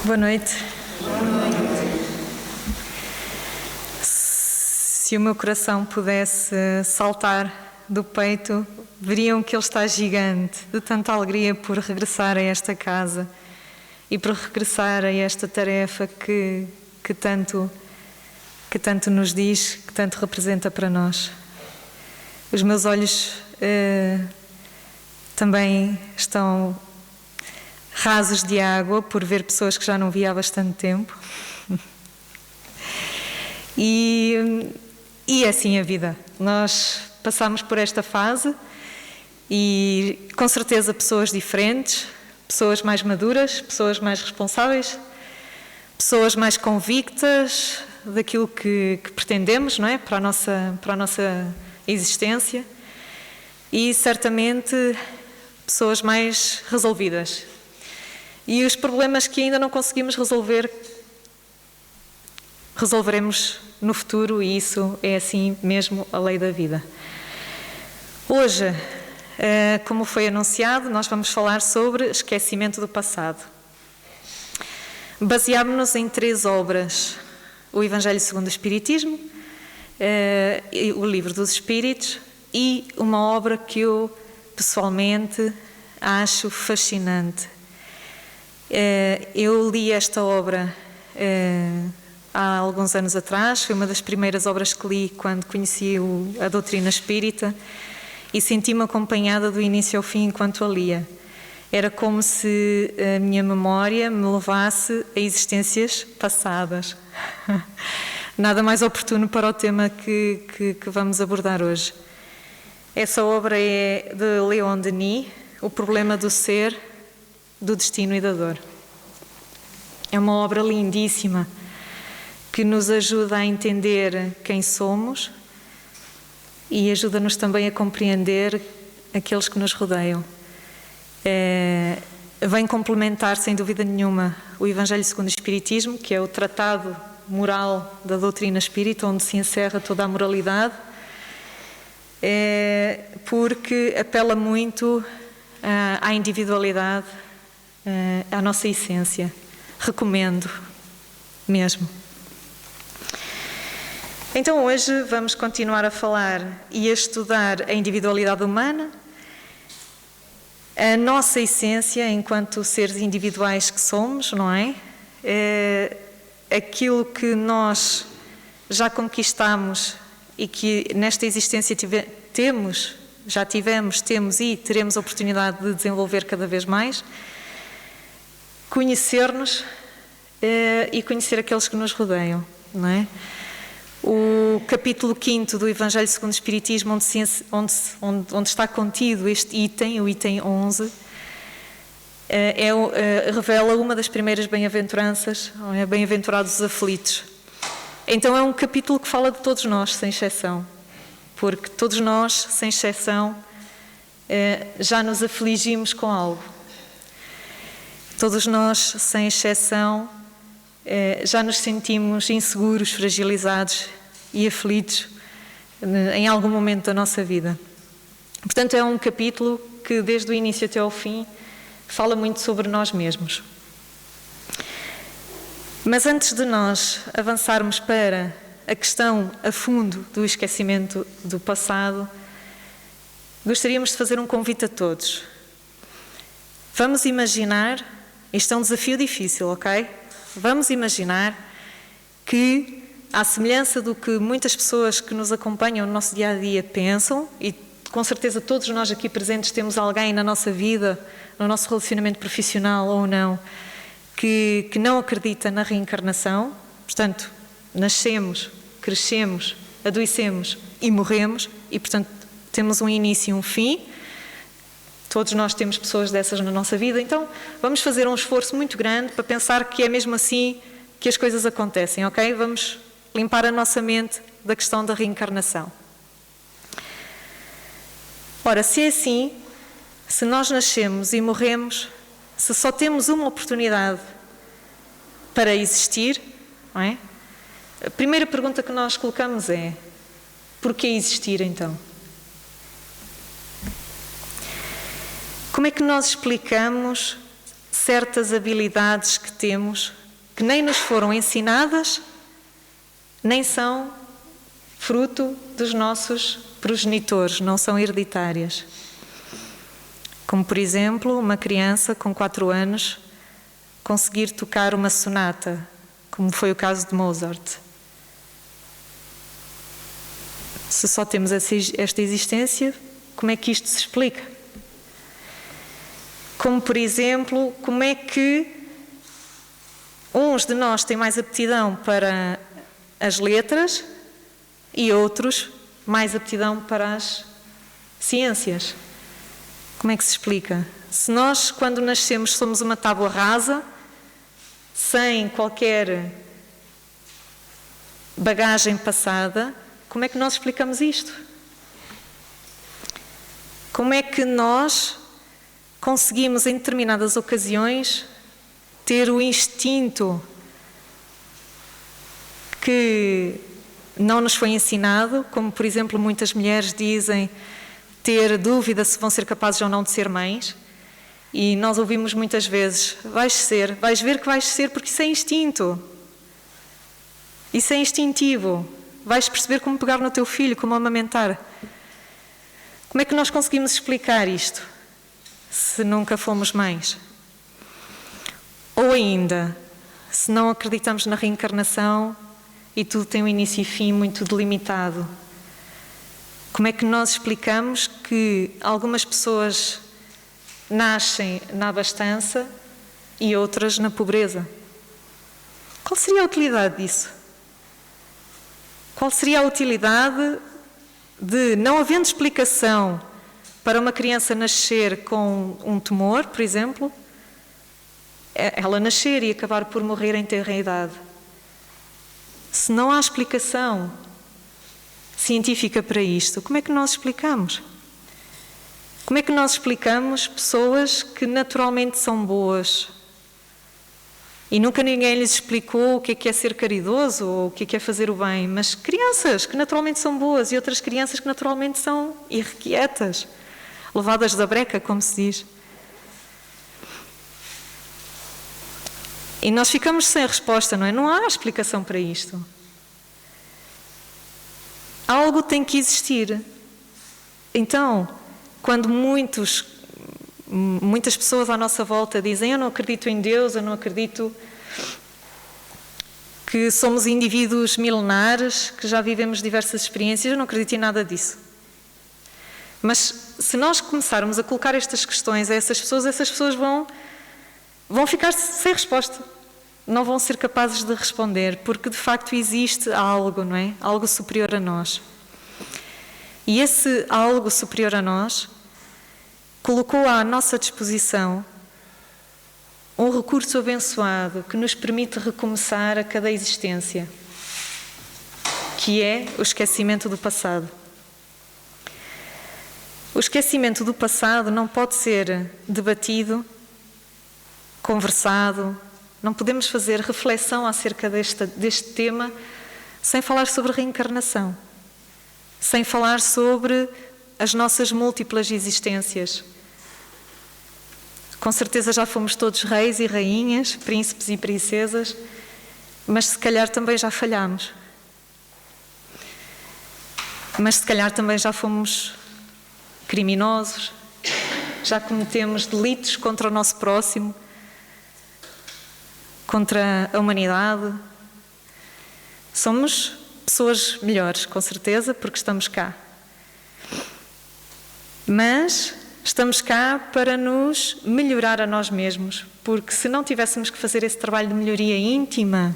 Boa noite. Se o meu coração pudesse saltar do peito, veriam que ele está gigante, de tanta alegria por regressar a esta casa e por regressar a esta tarefa que tanto nos diz, que tanto representa para nós. Os meus olhos também estão rasos de água por ver pessoas que já não vi há bastante tempo. E é assim a vida. Nós passamos por esta fase e com certeza pessoas diferentes, pessoas mais maduras, pessoas mais responsáveis, pessoas mais convictas daquilo que pretendemos, não é? Para a nossa existência, e certamente pessoas mais resolvidas. E os problemas que ainda não conseguimos resolver, resolveremos no futuro, e isso é assim mesmo a lei da vida. Hoje, como foi anunciado, nós vamos falar sobre esquecimento do passado. Baseámos-nos em 3 obras: o Evangelho segundo o Espiritismo, o Livro dos Espíritos e uma obra que eu pessoalmente acho fascinante. Eu li esta obra há alguns anos atrás, foi uma das primeiras obras que li quando conheci a doutrina espírita, e senti-me acompanhada do início ao fim enquanto a lia. Era como se a minha memória me levasse a existências passadas. Nada mais oportuno para o tema que vamos abordar hoje. Essa obra é de Leon Denis, O Problema do Ser, do Destino e da Dor. É uma obra lindíssima que nos ajuda a entender quem somos e ajuda-nos também a compreender aqueles que nos rodeiam. Vem complementar, sem dúvida nenhuma, o Evangelho segundo o Espiritismo, que é o tratado moral da doutrina espírita, onde se encerra toda a moralidade, porque apela muito à individualidade, à nossa essência. Recomendo mesmo. Então hoje vamos continuar a falar e a estudar a individualidade humana, a nossa essência enquanto seres individuais que somos, não é? Aquilo que nós já conquistamos e que nesta existência temos e teremos a oportunidade de desenvolver cada vez mais. Conhecer-nos e conhecer aqueles que nos rodeiam, não é? O capítulo 5º do Evangelho segundo o Espiritismo, onde está contido este item, o item 11, revela uma das primeiras bem-aventuranças, bem-aventurados os aflitos. Então é um capítulo que fala de todos nós, sem exceção, porque todos nós, sem exceção, já nos afligimos com algo. Todos nós, sem exceção, já nos sentimos inseguros, fragilizados e aflitos em algum momento da nossa vida. Portanto, é um capítulo que, desde o início até ao fim, fala muito sobre nós mesmos. Mas antes de nós avançarmos para a questão a fundo do esquecimento do passado, gostaríamos de fazer um convite a todos. Vamos imaginar, isto é um desafio difícil, ok? Vamos imaginar que, à semelhança do que muitas pessoas que nos acompanham no nosso dia-a-dia pensam, e com certeza todos nós aqui presentes temos alguém na nossa vida, no nosso relacionamento profissional ou não, que não acredita na reencarnação. Portanto, nascemos, crescemos, adoecemos e morremos, e portanto temos um início e um fim. Todos nós temos pessoas dessas na nossa vida, então vamos fazer um esforço muito grande para pensar que é mesmo assim que as coisas acontecem, ok? Vamos limpar a nossa mente da questão da reencarnação. Ora, se é assim, se nós nascemos e morremos, se só temos uma oportunidade para existir, não é? A primeira pergunta que nós colocamos é: porquê existir então? Como é que nós explicamos certas habilidades que temos que nem nos foram ensinadas, nem são fruto dos nossos progenitores, não são hereditárias. Como, por exemplo, uma criança com 4 anos conseguir tocar uma sonata, como foi o caso de Mozart. Se só temos esta existência, como é que isto se explica? Como, por exemplo, como é que uns de nós têm mais aptidão para as letras e outros mais aptidão para as ciências? Como é que se explica? Se nós, quando nascemos, somos uma tábua rasa, sem qualquer bagagem passada, como é que nós explicamos isto? Como é que nós conseguimos, em determinadas ocasiões, ter o instinto que não nos foi ensinado, como, por exemplo, muitas mulheres dizem, ter dúvida se vão ser capazes ou não de ser mães, e nós ouvimos muitas vezes, vais ver que vais ser, porque isso é instinto, isso é instintivo, vais perceber como pegar no teu filho, como amamentar. Como é que nós conseguimos explicar isto, se nunca fomos mães? Ou ainda, se não acreditamos na reencarnação e tudo tem um início e fim muito delimitado, como é que nós explicamos que algumas pessoas nascem na abastança e outras na pobreza? Qual seria a utilidade disso? Qual seria a utilidade de, não havendo explicação para uma criança nascer com um tumor, por exemplo, ela nascer e acabar por morrer em tenra idade? Se não há explicação científica para isto, como é que nós explicamos? Como é que nós explicamos pessoas que naturalmente são boas e nunca ninguém lhes explicou o que é ser caridoso ou o que é fazer o bem, mas crianças que naturalmente são boas e outras crianças que naturalmente são irrequietas, levadas da breca, como se diz. E nós ficamos sem resposta, não é? Não há explicação para isto. Algo tem que existir. Então, quando muitas pessoas à nossa volta dizem eu não acredito em Deus, eu não acredito que somos indivíduos milenares, que já vivemos diversas experiências, eu não acredito em nada disso. Mas se nós começarmos a colocar estas questões a essas pessoas vão ficar sem resposta. Não vão ser capazes de responder, porque de facto existe algo, não é? Algo superior a nós. E esse algo superior a nós colocou à nossa disposição um recurso abençoado que nos permite recomeçar a cada existência, que é o esquecimento do passado. O esquecimento do passado não pode ser debatido, conversado, não podemos fazer reflexão acerca deste tema sem falar sobre reencarnação, sem falar sobre as nossas múltiplas existências. Com certeza já fomos todos reis e rainhas, príncipes e princesas, mas se calhar também já falhámos. Mas se calhar também já fomos criminosos, já cometemos delitos contra o nosso próximo, contra a humanidade. Somos pessoas melhores, com certeza, porque estamos cá. Mas estamos cá para nos melhorar a nós mesmos, porque se não tivéssemos que fazer esse trabalho de melhoria íntima,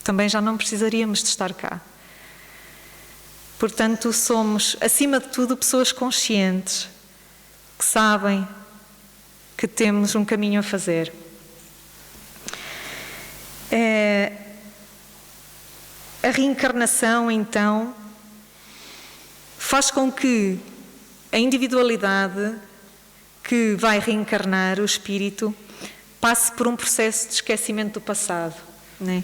também já não precisaríamos de estar cá. Portanto, somos, acima de tudo, pessoas conscientes, que sabem que temos um caminho a fazer. A reencarnação, então, faz com que a individualidade que vai reencarnar, o espírito, passe por um processo de esquecimento do passado, não é?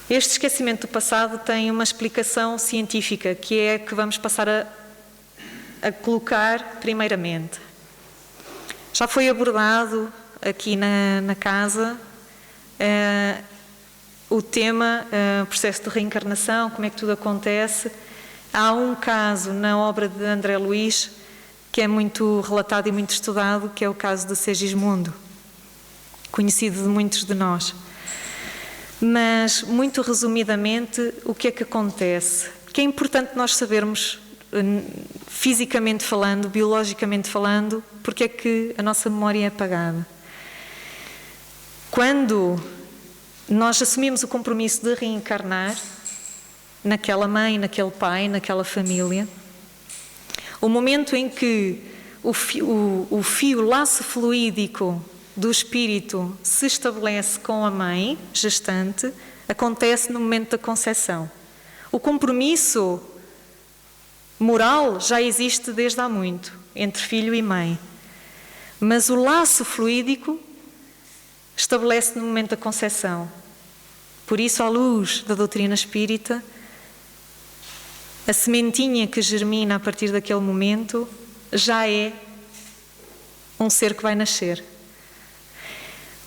Este esquecimento do passado tem uma explicação científica, que é a que vamos passar a colocar primeiramente. Já foi abordado aqui na casa o tema, processo de reencarnação, como é que tudo acontece. Há um caso na obra de André Luiz que é muito relatado e muito estudado, que é o caso de Segismundo, conhecido de muitos de nós. Mas, muito resumidamente, o que é que acontece? Que é importante nós sabermos, fisicamente falando, biologicamente falando, porque é que a nossa memória é apagada. Quando nós assumimos o compromisso de reencarnar naquela mãe, naquele pai, naquela família, o momento em que o fio, laço fluídico do espírito se estabelece com a mãe gestante, acontece no momento da concepção. O compromisso moral já existe desde há muito, entre filho e mãe. Mas o laço fluídico estabelece no momento da concepção. Por isso, à luz da doutrina espírita, a sementinha que germina a partir daquele momento já é um ser que vai nascer.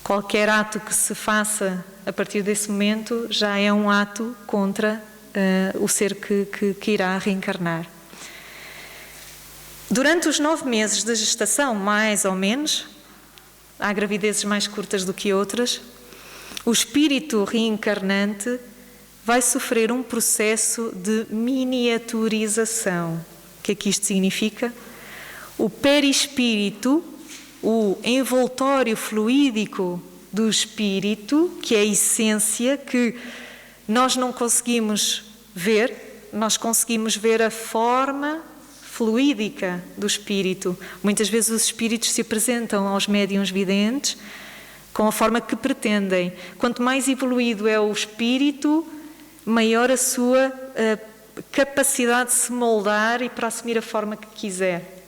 Qualquer ato que se faça a partir desse momento já é um ato contra o ser que irá reencarnar. Durante os 9 meses de gestação, mais ou menos, há gravidezes mais curtas do que outras, o espírito reencarnante vai sofrer um processo de miniaturização. O que é que isto significa? O perispírito, o envoltório fluídico do espírito, que é a essência que nós não conseguimos ver, nós conseguimos ver a forma fluídica do espírito. Muitas vezes os espíritos se apresentam aos médiuns videntes com a forma que pretendem. Quanto mais evoluído é o espírito, maior a sua capacidade de se moldar e para assumir a forma que quiser.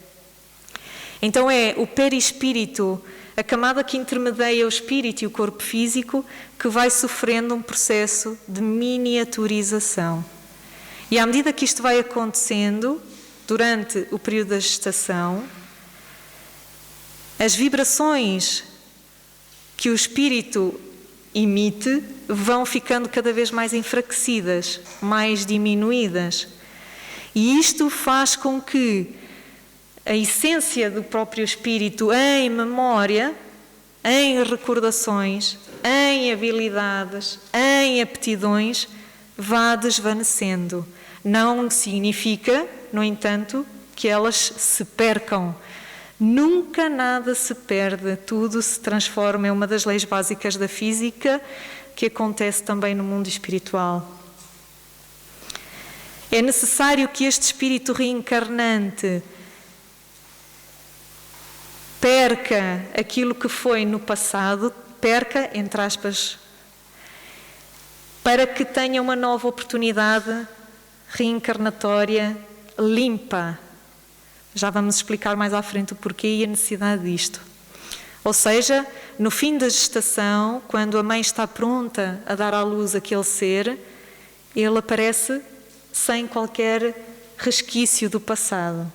Então é o perispírito, a camada que intermedia o espírito e o corpo físico, que vai sofrendo um processo de miniaturização. E à medida que isto vai acontecendo, durante o período da gestação, as vibrações que o espírito emite vão ficando cada vez mais enfraquecidas, mais diminuídas. E isto faz com que a essência do próprio espírito em memória, em recordações, em habilidades, em aptidões, vá desvanecendo. Não significa, no entanto, que elas se percam. Nunca nada se perde, tudo se transforma. É uma das leis básicas da física que acontece também no mundo espiritual. É necessário que este espírito reencarnante perca aquilo que foi no passado, perca, entre aspas, para que tenha uma nova oportunidade reencarnatória limpa. Já vamos explicar mais à frente o porquê e a necessidade disto. Ou seja, no fim da gestação, quando a mãe está pronta a dar à luz aquele ser, ele aparece sem qualquer resquício do passado.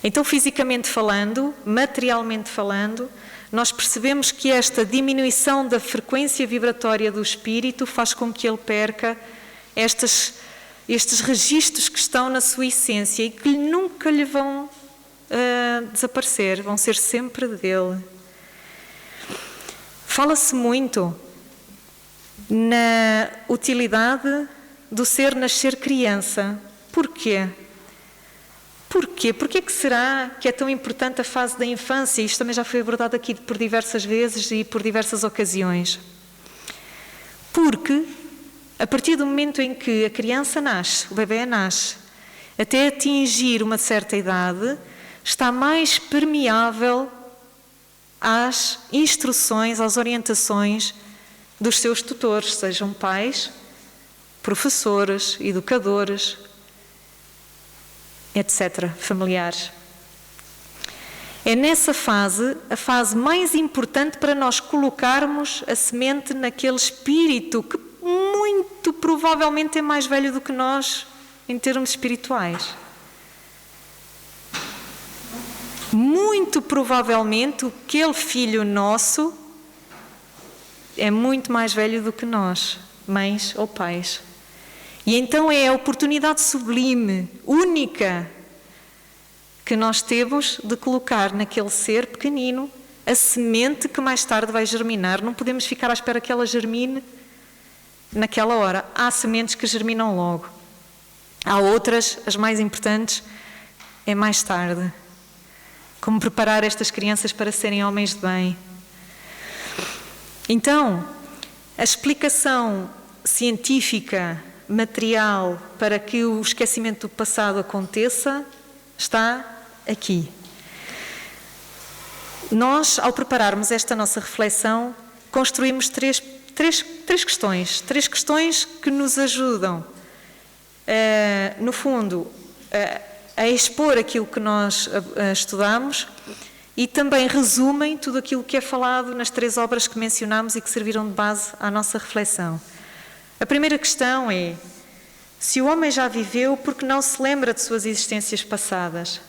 Então, fisicamente falando, materialmente falando, nós percebemos que esta diminuição da frequência vibratória do espírito faz com que ele perca estes registros que estão na sua essência e que nunca lhe vão desaparecer, vão ser sempre dele. Fala-se muito na utilidade do ser nascer criança. Porquê? Porquê? Porquê que será que é tão importante a fase da infância? Isto também já foi abordado aqui por diversas vezes e por diversas ocasiões. Porque a partir do momento em que a criança nasce, o bebê nasce, até atingir uma certa idade, está mais permeável às instruções, às orientações dos seus tutores, sejam pais, professores, educadores, etc., familiares. É nessa fase, a fase mais importante para nós colocarmos a semente naquele espírito que muito provavelmente é mais velho do que nós em termos espirituais. muito provavelmente aquele filho nosso é muito mais velho do que nós, mães ou pais. E então é a oportunidade sublime, única, que nós temos de colocar naquele ser pequenino a semente que mais tarde vai germinar. Não podemos ficar à espera que ela germine naquela hora. Há sementes que germinam logo. Há outras, as mais importantes, é mais tarde. Como preparar estas crianças para serem homens de bem. Então, a explicação científica, material, para que o esquecimento do passado aconteça, está aqui. Nós, ao prepararmos esta nossa reflexão, construímos três questões que nos ajudam, no fundo, a expor aquilo que nós estudamos e também resumem tudo aquilo que é falado nas 3 obras que mencionámos e que serviram de base à nossa reflexão. A primeira questão é: se o homem já viveu, por que não se lembra de suas existências passadas?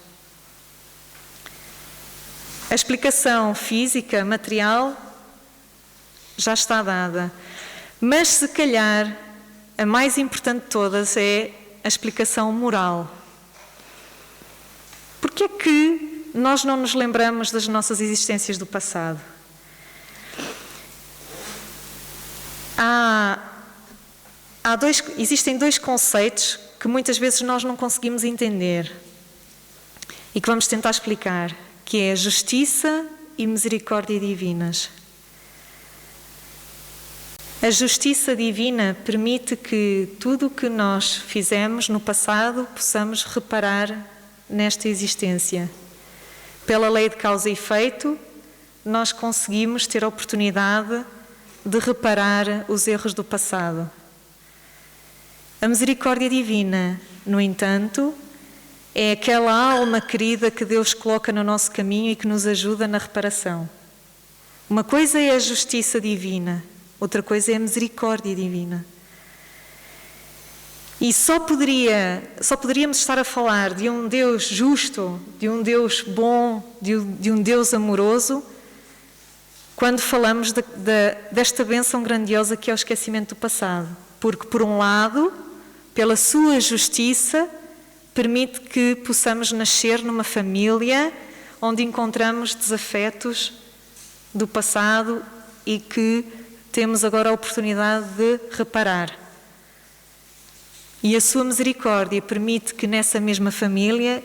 A explicação física, material, já está dada. Mas, se calhar, a mais importante de todas é a explicação moral. Por que é que nós não nos lembramos das nossas existências do passado? Existem 2 conceitos que muitas vezes nós não conseguimos entender e que vamos tentar explicar, que é a justiça e misericórdia divinas. A justiça divina permite que tudo o que nós fizemos no passado possamos reparar nesta existência. Pela lei de causa e efeito, nós conseguimos ter a oportunidade de reparar os erros do passado. A misericórdia divina, no entanto, é aquela alma querida que Deus coloca no nosso caminho e que nos ajuda na reparação. Uma coisa é a justiça divina, outra coisa é a misericórdia divina. E só poderíamos estar a falar de um Deus justo, de um Deus bom, de um Deus amoroso, quando falamos desta bênção grandiosa que é o esquecimento do passado. Porque, por um lado, pela sua justiça, permite que possamos nascer numa família onde encontramos desafetos do passado e que temos agora a oportunidade de reparar. E a sua misericórdia permite que nessa mesma família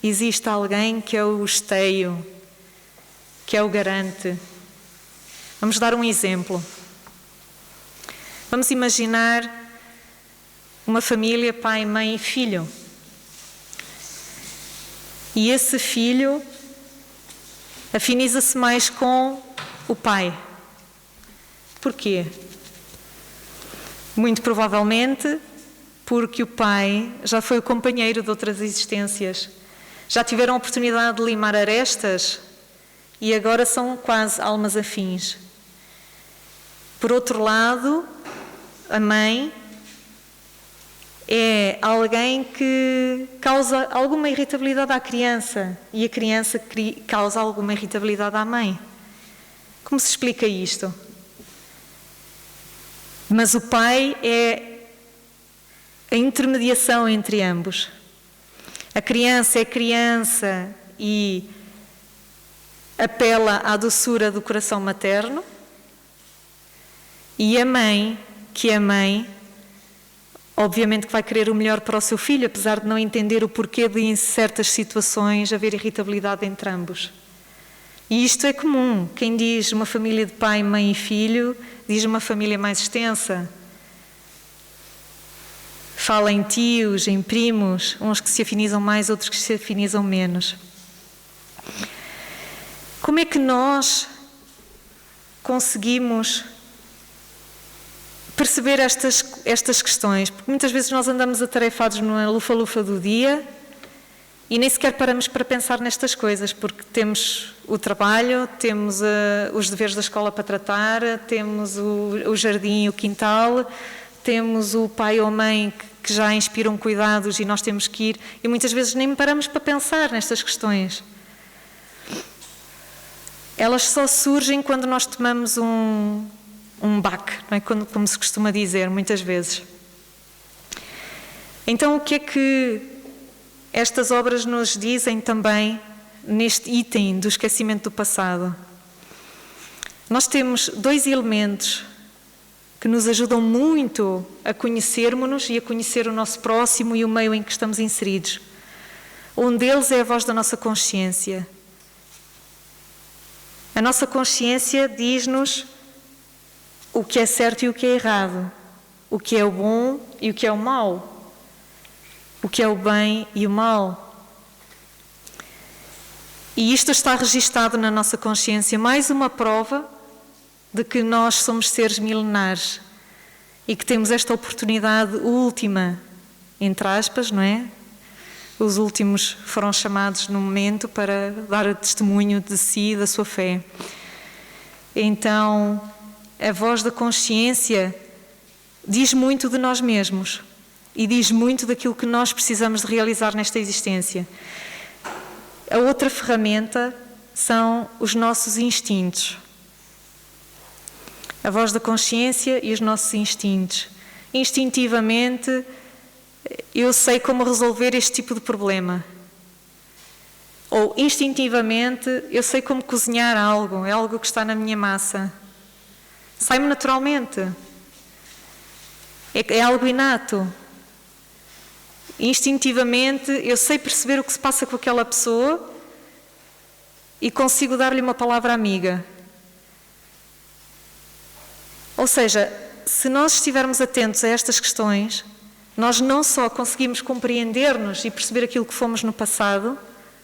exista alguém que é o esteio, que é o garante. Vamos dar um exemplo. Vamos imaginar uma família, pai, mãe e filho. E esse filho afiniza-se mais com o pai. Porquê? Muito provavelmente porque o pai já foi o companheiro de outras existências. Já tiveram a oportunidade de limar arestas e agora são quase almas afins. Por outro lado, a mãe é alguém que causa alguma irritabilidade à criança e a criança causa alguma irritabilidade à mãe. Como se explica isto? Mas o pai é a intermediação entre ambos. A criança é criança e apela à doçura do coração materno. E a mãe, que é mãe, obviamente que vai querer o melhor para o seu filho, apesar de não entender o porquê de, em certas situações, haver irritabilidade entre ambos. E isto é comum. Quem diz uma família de pai, mãe e filho, diz uma família mais extensa. Fala em tios, em primos, uns que se afinizam mais, outros que se afinizam menos. Como é que nós conseguimos perceber estas questões? Porque muitas vezes nós andamos atarefados na lufa-lufa do dia e nem sequer paramos para pensar nestas coisas, porque temos o trabalho, temos os deveres da escola para tratar, temos o jardim e o quintal, temos o pai ou a mãe que já inspiram cuidados e nós temos que ir, e muitas vezes nem paramos para pensar nestas questões. elas só surgem quando nós tomamos um baque, não é? Como se costuma dizer muitas vezes. Então, o que é que estas obras nos dizem também neste item do esquecimento do passado? Nós temos 2 elementos que nos ajudam muito a conhecermos-nos e a conhecer o nosso próximo e o meio em que estamos inseridos. Um deles é a voz da nossa consciência. A nossa consciência diz-nos o que é certo e o que é errado, o que é o bom e o que é o mau, o que é o bem e o mal. E isto está registado na nossa consciência, mais uma prova de que nós somos seres milenares e que temos esta oportunidade última, entre aspas, não é? Os últimos foram chamados no momento para dar testemunho de si e da sua fé. Então, a voz da consciência diz muito de nós mesmos e diz muito daquilo que nós precisamos de realizar nesta existência. A outra ferramenta são os nossos instintos. A voz da consciência e os nossos instintos. Instintivamente, eu sei como resolver este tipo de problema. Ou, instintivamente, eu sei como cozinhar algo, é algo que está na minha massa. Sai-me naturalmente. É algo inato. Instintivamente, eu sei perceber o que se passa com aquela pessoa e consigo dar-lhe uma palavra amiga. Ou seja, se nós estivermos atentos a estas questões, nós não só conseguimos compreender-nos e perceber aquilo que fomos no passado,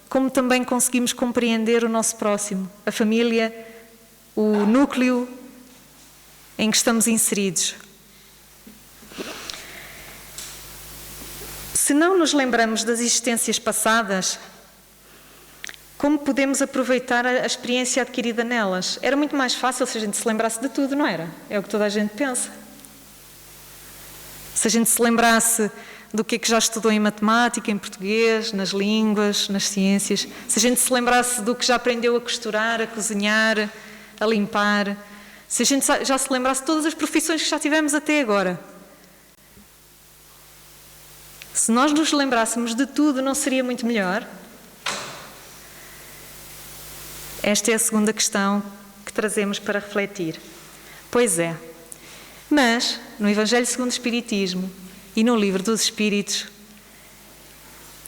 como também conseguimos compreender o nosso próximo, a família, o núcleo em que estamos inseridos. Se não nos lembramos das existências passadas, como podemos aproveitar a experiência adquirida nelas? Era muito mais fácil se a gente se lembrasse de tudo, não era? É o que toda a gente pensa. Se a gente se lembrasse do que é que já estudou em matemática, em português, nas línguas, nas ciências, se a gente se lembrasse do que já aprendeu a costurar, a cozinhar, a limpar, se a gente já se lembrasse de todas as profissões que já tivemos até agora. Se nós nos lembrássemos de tudo, não seria muito melhor? Esta é a segunda questão que trazemos para refletir. Pois é. Mas, no Evangelho segundo o Espiritismo e no Livro dos Espíritos,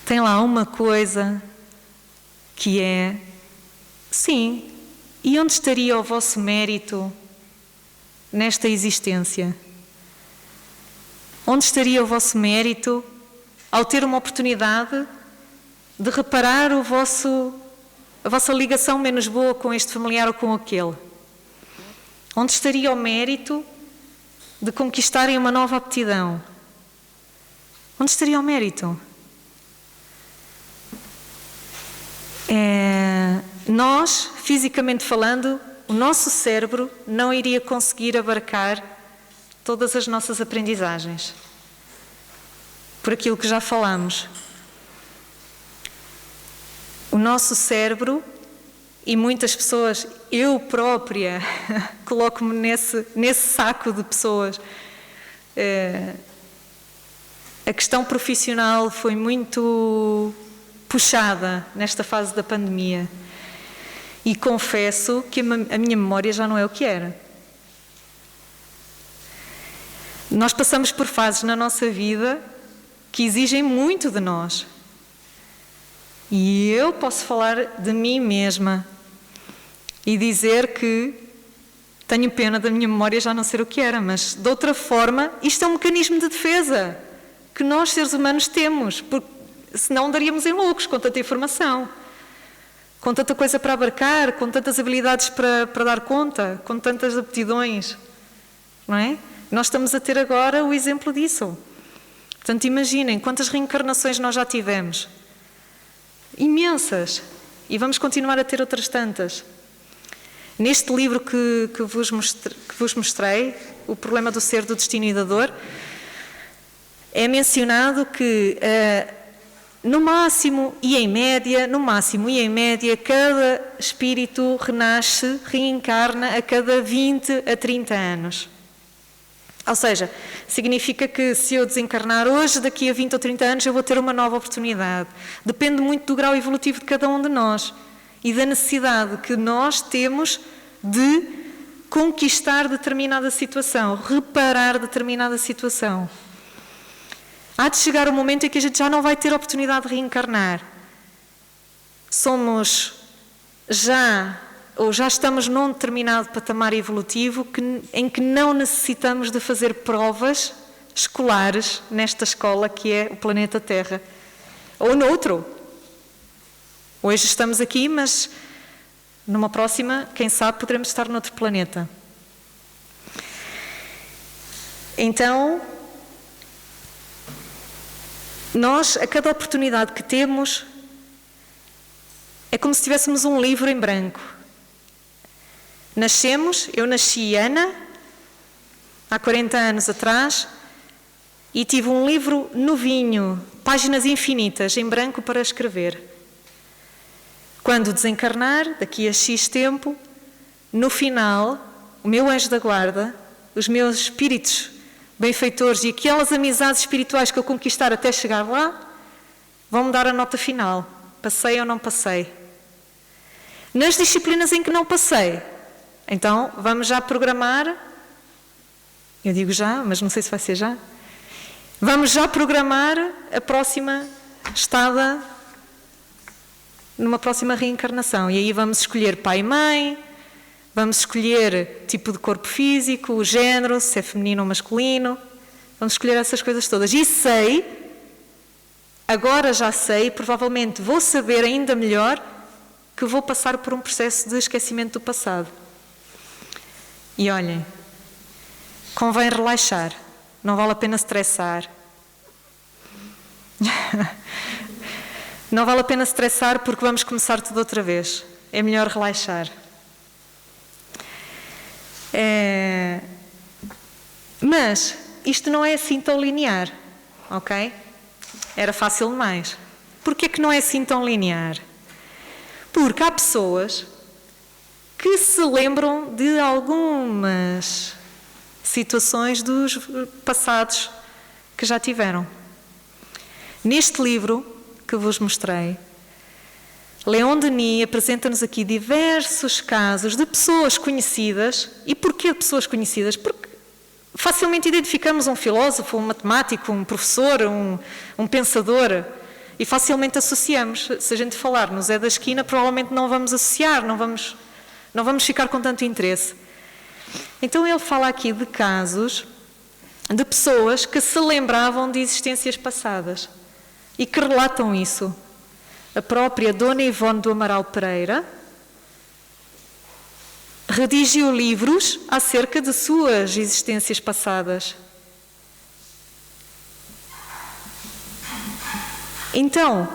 tem lá uma coisa que é: sim, e onde estaria o vosso mérito nesta existência? Onde estaria o vosso mérito ao ter uma oportunidade de reparar a vossa ligação menos boa com este familiar ou com aquele? Onde estaria o mérito de conquistarem uma nova aptidão? Onde estaria o mérito? Nós, fisicamente falando, o nosso cérebro não iria conseguir abarcar todas as nossas aprendizagens. Por aquilo que já falamos. O nosso cérebro, e muitas pessoas, eu própria, coloco-me nesse saco de pessoas. A questão profissional foi muito puxada nesta fase da pandemia. E confesso que a minha memória já não é o que era. Nós passamos por fases na nossa vida que exigem muito de nós. E eu posso falar de mim mesma e dizer que tenho pena da minha memória já não ser o que era, mas de outra forma, isto é um mecanismo de defesa que nós, seres humanos, temos, porque senão daríamos em loucos com tanta informação, com tanta coisa para abarcar, com tantas habilidades para dar conta, com tantas aptidões, não é? Nós estamos a ter agora o exemplo disso. Portanto, imaginem quantas reencarnações nós já tivemos. Imensas. E vamos continuar a ter outras tantas. Neste livro que vos mostrei, O Problema do Ser, do Destino e da Dor, é mencionado que no máximo e em média, cada espírito renasce, reencarna a cada 20 a 30 anos. Ou seja, significa que se eu desencarnar hoje, daqui a 20 ou 30 anos eu vou ter uma nova oportunidade. Depende muito do grau evolutivo de cada um de nós e da necessidade que nós temos de conquistar determinada situação, reparar determinada situação. Há de chegar um momento em que a gente já não vai ter a oportunidade de reencarnar. Somos já estamos num determinado patamar evolutivo em que não necessitamos de fazer provas escolares nesta escola que é o planeta Terra. Ou noutro. Hoje estamos aqui, mas numa próxima, quem sabe, poderemos estar noutro planeta. Então, nós, a cada oportunidade que temos, é como se tivéssemos um livro em branco. Eu nasci Ana, há 40 anos atrás, e tive um livro novinho, páginas infinitas, em branco para escrever. Quando desencarnar, daqui a X tempo, no final, o meu anjo da guarda, os meus espíritos benfeitores e aquelas amizades espirituais que eu conquistar até chegar lá, vão-me dar a nota final. Passei ou não passei? Nas disciplinas em que não passei, então vamos já programar, eu digo já, mas não sei se vai ser já, vamos já programar a próxima estada numa próxima reencarnação. E aí vamos escolher pai e mãe, vamos escolher tipo de corpo físico, o género, se é feminino ou masculino, vamos escolher essas coisas todas. E agora já sei, provavelmente vou saber ainda melhor que vou passar por um processo de esquecimento do passado. E olhem, convém relaxar, não vale a pena estressar. Não vale a pena estressar porque vamos começar tudo outra vez. É melhor relaxar. Mas isto não é assim tão linear, ok? Era fácil demais. Porquê que não é assim tão linear? Porque há pessoas que se lembram de algumas situações dos passados que já tiveram. Neste livro que vos mostrei, Leon Denis apresenta-nos aqui diversos casos de pessoas conhecidas. E porquê pessoas conhecidas? Porque facilmente identificamos um filósofo, um matemático, um professor, um pensador, e facilmente associamos. Se a gente falar no Zé da Esquina, provavelmente não vamos associar, não vamos ficar com tanto interesse. Então ele fala aqui de casos de pessoas que se lembravam de existências passadas e que relatam isso. A própria Dona Ivone do Amaral Pereira redigiu livros acerca de suas existências passadas. Então,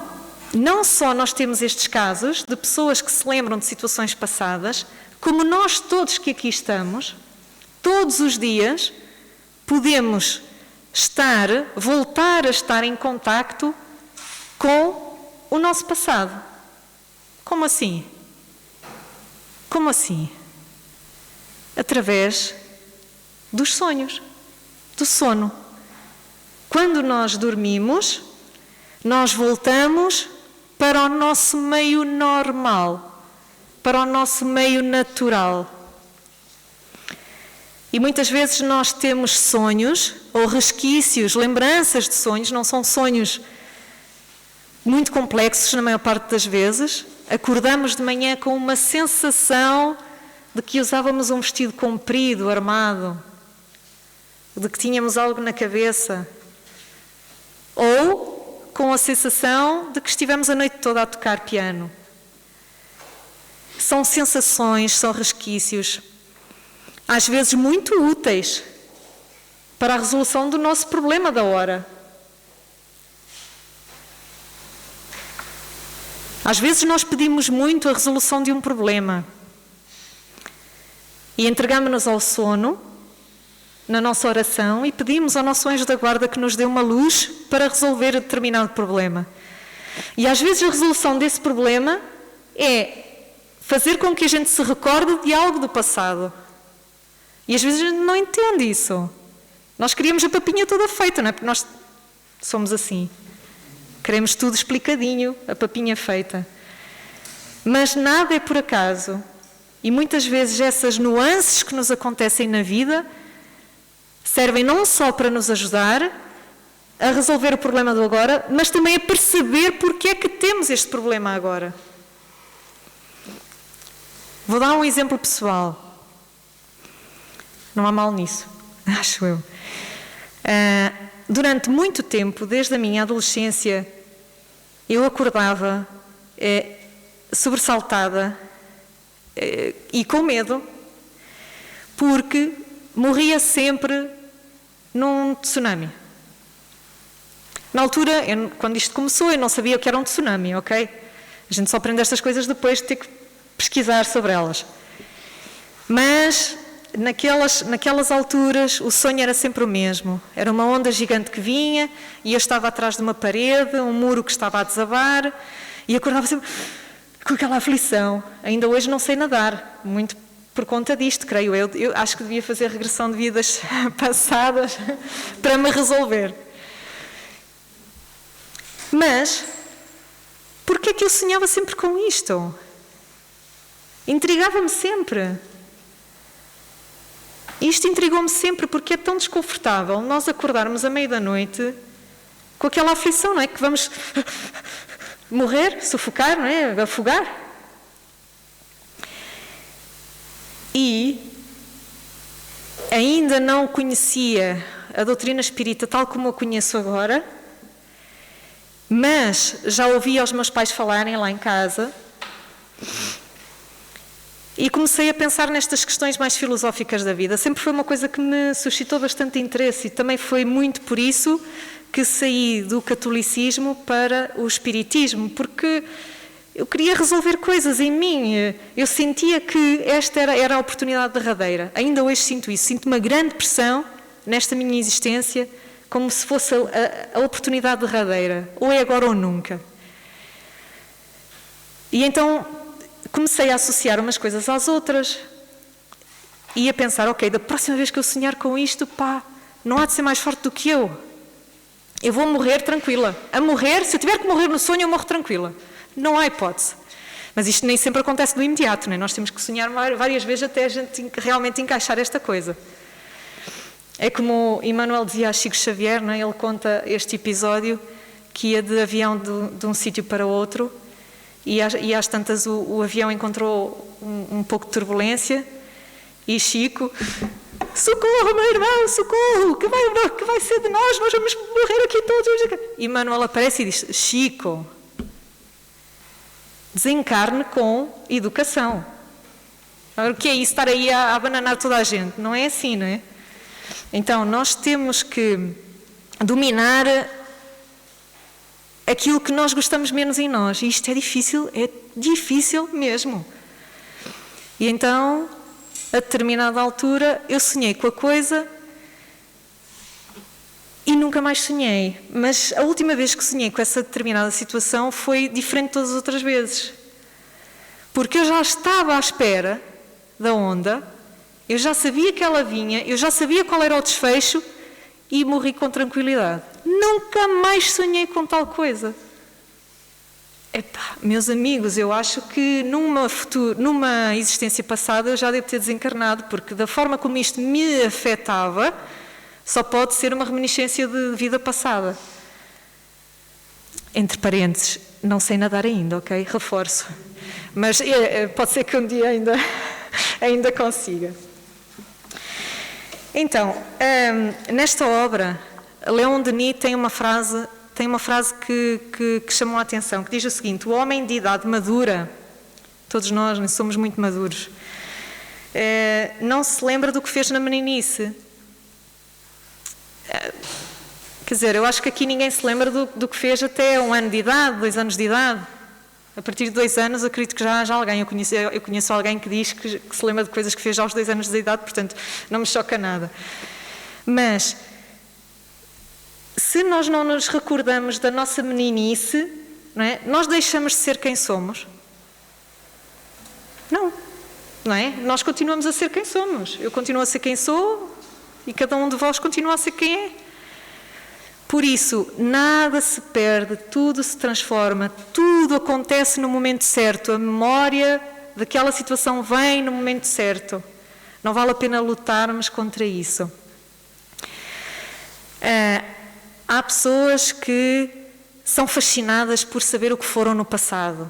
não só nós temos estes casos de pessoas que se lembram de situações passadas, como nós todos que aqui estamos, todos os dias, podemos voltar a estar em contacto com o nosso passado. Como assim? Como assim? Através dos sonhos, do sono. Quando nós dormimos, nós voltamos para o nosso meio normal, para o nosso meio natural. E muitas vezes nós temos sonhos, ou resquícios, lembranças de sonhos, não são sonhos muito complexos na maior parte das vezes. Acordamos de manhã com uma sensação de que usávamos um vestido comprido, armado, de que tínhamos algo na cabeça, ou com a sensação de que estivemos a noite toda a tocar piano. São sensações, são resquícios, às vezes muito úteis para a resolução do nosso problema da hora. Às vezes nós pedimos muito a resolução de um problema e entregamos-nos ao sono, na nossa oração, e pedimos ao nosso anjo da guarda que nos dê uma luz para resolver determinado problema. E às vezes a resolução desse problema é fazer com que a gente se recorde de algo do passado. E às vezes a gente não entende isso. Nós queríamos a papinha toda feita, não é? Porque nós somos assim. Queremos tudo explicadinho, a papinha feita. Mas nada é por acaso. E muitas vezes essas nuances que nos acontecem na vida servem não só para nos ajudar a resolver o problema do agora, mas também a perceber porque é que temos este problema agora. Vou dar um exemplo pessoal. Não há mal nisso, acho eu. Durante muito tempo, desde a minha adolescência, eu acordava sobressaltada e com medo, porque morria sempre num tsunami. Na altura, quando isto começou, eu não sabia o que era um tsunami, ok? A gente só aprende estas coisas depois de ter que pesquisar sobre elas. Mas, naquelas alturas, o sonho era sempre o mesmo. Era uma onda gigante que vinha, e eu estava atrás de uma parede, um muro que estava a desabar, e acordava sempre com aquela aflição. Ainda hoje não sei nadar, muito por conta disto, creio eu. Eu acho que devia fazer regressão de vidas passadas para me resolver. Mas, porquê é que eu sonhava sempre com isto? Intrigava-me sempre. Isto intrigou-me sempre porque é tão desconfortável nós acordarmos à meia da noite com aquela aflição, não é? Que vamos morrer, sufocar, não é? Afogar. E ainda não conhecia a doutrina espírita tal como a conheço agora, mas já ouvia os meus pais falarem lá em casa e comecei a pensar nestas questões mais filosóficas da vida. Sempre foi uma coisa que me suscitou bastante interesse e também foi muito por isso que saí do catolicismo para o espiritismo, porque eu queria resolver coisas em mim. Eu sentia que esta era a oportunidade derradeira. Ainda hoje sinto isso. Sinto uma grande pressão nesta minha existência, como se fosse a oportunidade derradeira. Ou é agora ou nunca. E então comecei a associar umas coisas às outras e a pensar, ok, da próxima vez que eu sonhar com isto, não há de ser mais forte do que eu. Eu vou morrer tranquila. A morrer, se eu tiver que morrer no sonho, eu morro tranquila. Não há hipótese. Mas isto nem sempre acontece no imediato, não é? Nós temos que sonhar várias vezes até a gente realmente encaixar esta coisa. É como Emmanuel dizia a Chico Xavier, não é? Ele conta este episódio que ia de avião de um sítio para outro e às tantas o avião encontrou um pouco de turbulência e Chico, socorro meu irmão, socorro, que vai ser de nós vamos morrer aqui todos. E Emmanuel aparece e diz, Chico, desencarne com educação. O que é isso, estar aí a abananar toda a gente? Não é assim, não é? Então, nós temos que dominar aquilo que nós gostamos menos em nós. E isto é difícil mesmo. E então, a determinada altura, eu sonhei com a coisa e nunca mais sonhei. Mas a última vez que sonhei com essa determinada situação foi diferente de todas as outras vezes. Porque eu já estava à espera da onda, eu já sabia que ela vinha, eu já sabia qual era o desfecho e morri com tranquilidade. Nunca mais sonhei com tal coisa. Meus amigos, eu acho que numa existência passada eu já devo ter desencarnado, porque da forma como isto me afetava, só pode ser uma reminiscência de vida passada. Entre parênteses, não sei nadar ainda, ok? Reforço. Mas pode ser que um dia ainda consiga. Então, nesta obra, Leon Denis tem uma frase que chamou a atenção, que diz o seguinte: o homem de idade madura, todos nós somos muito maduros, não se lembra do que fez na meninice. Quer dizer, eu acho que aqui ninguém se lembra do que fez até 1 ano de idade, 2 anos de idade. A partir de 2 anos, eu acredito que já alguém, eu conheço alguém que diz que se lembra de coisas que fez aos 2 anos de idade, portanto, não me choca nada. Mas, se nós não nos recordamos da nossa meninice, não é? Nós deixamos de ser quem somos? Não é? Nós continuamos a ser quem somos. Eu continuo a ser quem sou e cada um de vós continua a ser quem é. Por isso, nada se perde, tudo se transforma, tudo acontece no momento certo. A memória daquela situação vem no momento certo. Não vale a pena lutarmos contra isso. Há pessoas que são fascinadas por saber o que foram no passado.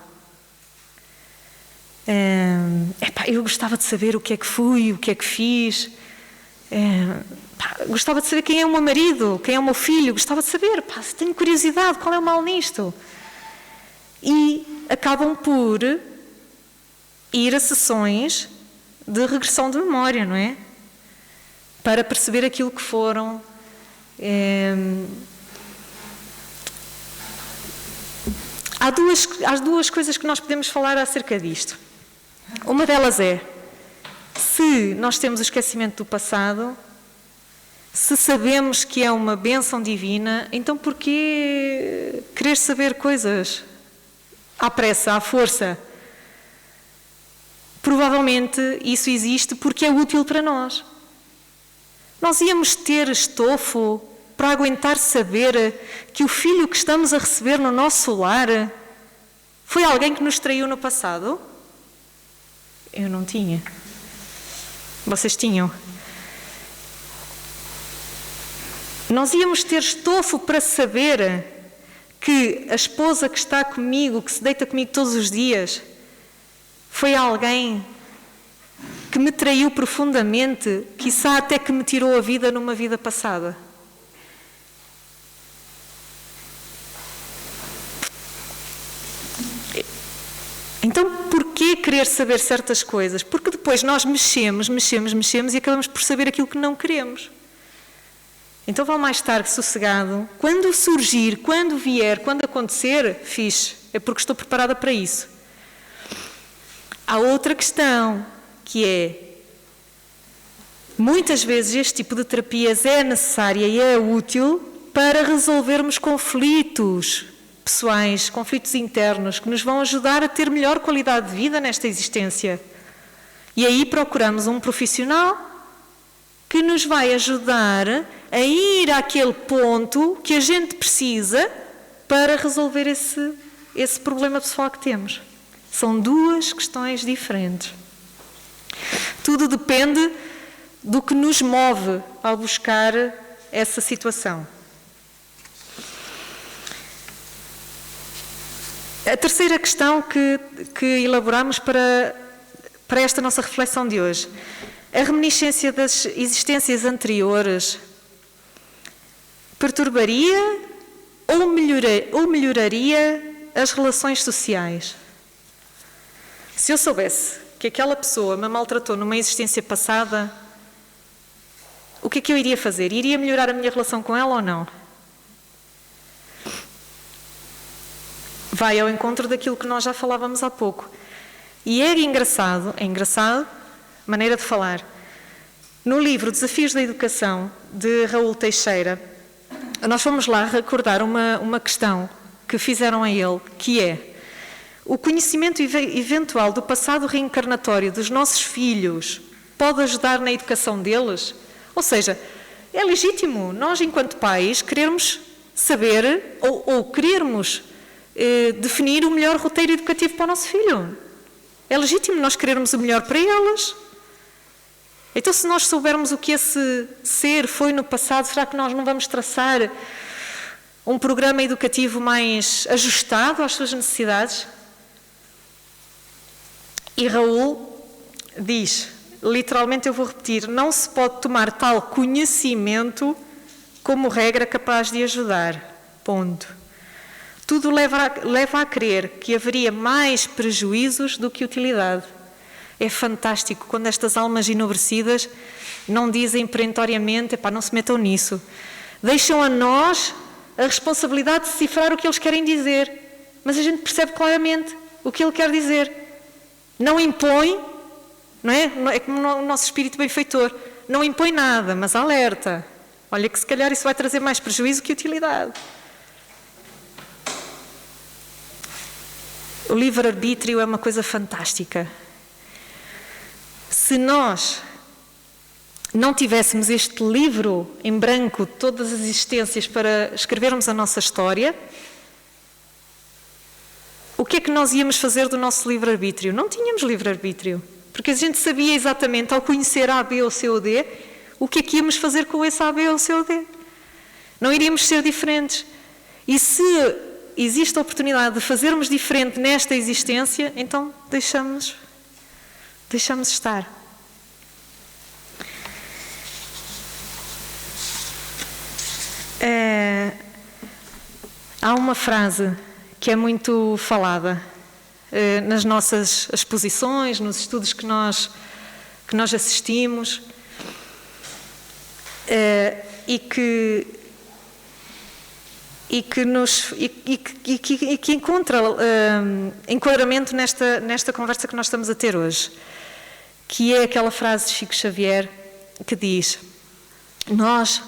Eu gostava de saber o que é que fui, o que é que fiz. Gostava de saber quem é o meu marido, quem é o meu filho. Gostava de saber, tenho curiosidade, qual é o mal nisto? E acabam por ir a sessões de regressão de memória, não é? Para perceber aquilo que foram. Há duas coisas que nós podemos falar acerca disto. Uma delas é, se nós temos o esquecimento do passado, se sabemos que é uma bênção divina, então porquê querer saber coisas à pressa, à força? Provavelmente isso existe porque é útil para nós. Nós íamos ter estofo para aguentar saber que o filho que estamos a receber no nosso lar foi alguém que nos traiu no passado? Eu não tinha. Vocês tinham. Nós íamos ter estofo para saber que a esposa que está comigo, que se deita comigo todos os dias, foi alguém que me traiu profundamente, quiçá até que me tirou a vida numa vida passada. Então, porquê querer saber certas coisas? Porque depois nós mexemos e acabamos por saber aquilo que não queremos. Então, vale mais estar sossegado. Quando surgir, quando vier, quando acontecer, fixe. É porque estou preparada para isso. Há outra questão, que é, muitas vezes este tipo de terapias é necessária e é útil para resolvermos conflitos pessoais, conflitos internos, que nos vão ajudar a ter melhor qualidade de vida nesta existência. E aí procuramos um profissional que nos vai ajudar a ir àquele ponto que a gente precisa para resolver esse problema pessoal que temos. São duas questões diferentes. Tudo depende do que nos move ao buscar essa situação. A terceira questão que elaboramos para esta nossa reflexão de hoje. A reminiscência das existências anteriores perturbaria ou melhoraria as relações sociais? Se eu soubesse que aquela pessoa me maltratou numa existência passada, o que é que eu iria fazer? Iria melhorar a minha relação com ela ou não? Vai ao encontro daquilo que nós já falávamos há pouco. E é engraçado, maneira de falar. No livro Desafios da Educação, de Raul Teixeira, nós fomos lá recordar uma questão que fizeram a ele, que é: o conhecimento eventual do passado reencarnatório dos nossos filhos pode ajudar na educação deles? Ou seja, é legítimo nós, enquanto pais, querermos saber ou querermos definir o melhor roteiro educativo para o nosso filho. É legítimo nós querermos o melhor para eles. Então, se nós soubermos o que esse ser foi no passado, será que nós não vamos traçar um programa educativo mais ajustado às suas necessidades? E Raul diz, literalmente eu vou repetir, não se pode tomar tal conhecimento como regra capaz de ajudar. Ponto. Tudo leva a crer que haveria mais prejuízos do que utilidade. É fantástico quando estas almas enobrecidas não dizem perentoriamente, não se metam nisso. Deixam a nós a responsabilidade de decifrar o que eles querem dizer. Mas a gente percebe claramente o que ele quer dizer. Não impõe, não é? É como o nosso espírito benfeitor. Não impõe nada, mas alerta. Olha que se calhar isso vai trazer mais prejuízo que utilidade. O livre-arbítrio é uma coisa fantástica. Se nós não tivéssemos este livro em branco, todas as existências, para escrevermos a nossa história, o que é que nós íamos fazer do nosso livre-arbítrio? Não tínhamos livre-arbítrio, porque a gente sabia exatamente, ao conhecer A, B ou C ou D, o que é que íamos fazer com esse A, B ou C ou D. Não iríamos ser diferentes. E se existe a oportunidade de fazermos diferente nesta existência, então deixamos estar. Há uma frase que é muito falada nas nossas exposições, nos estudos que nós assistimos, e que encontra enquadramento nesta conversa que nós estamos a ter hoje, que é aquela frase de Chico Xavier que diz: nós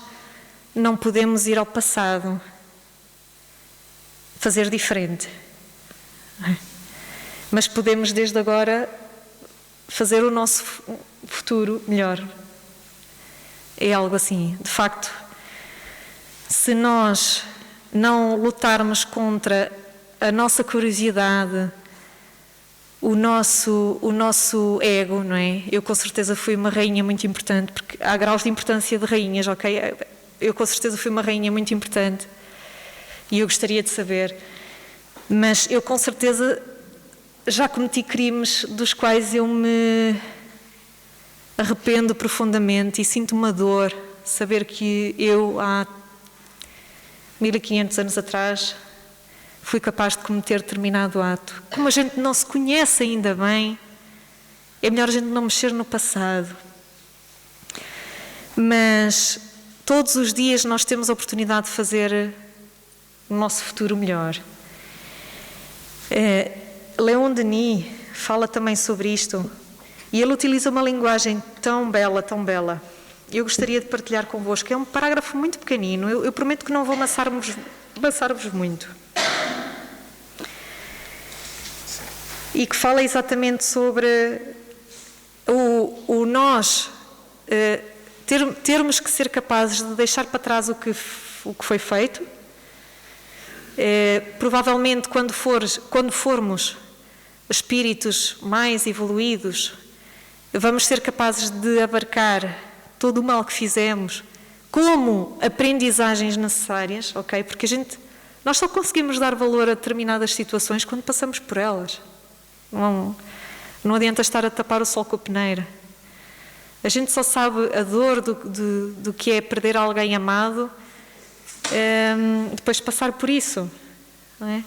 não podemos ir ao passado fazer diferente, mas podemos desde agora fazer o nosso futuro melhor. É algo assim. De facto, se nós não lutarmos contra a nossa curiosidade, o nosso ego, não é? Eu com certeza fui uma rainha muito importante, porque há graus de importância de rainhas, ok? Eu com certeza fui uma rainha muito importante e eu gostaria de saber, mas eu com certeza já cometi crimes dos quais eu me arrependo profundamente e sinto uma dor saber que eu há 1500 anos atrás fui capaz de cometer determinado ato. Como a gente não se conhece ainda bem, é melhor a gente não mexer no passado. Mas todos os dias nós temos a oportunidade de fazer o nosso futuro melhor. Leon Denis fala também sobre isto e ele utiliza uma linguagem tão bela, tão bela. Eu gostaria de partilhar convosco. É um parágrafo muito pequenino. Eu prometo que não vou amassar-vos muito. E que fala exatamente sobre o nós termos que ser capazes de deixar para trás o que foi feito. Provavelmente quando formos espíritos mais evoluídos, vamos ser capazes de abarcar todo o mal que fizemos como aprendizagens necessárias, ok? Porque nós só conseguimos dar valor a determinadas situações quando passamos por elas. Não adianta estar a tapar o sol com a peneira. A gente só sabe a dor do que é perder alguém amado depois de passar por isso, não é?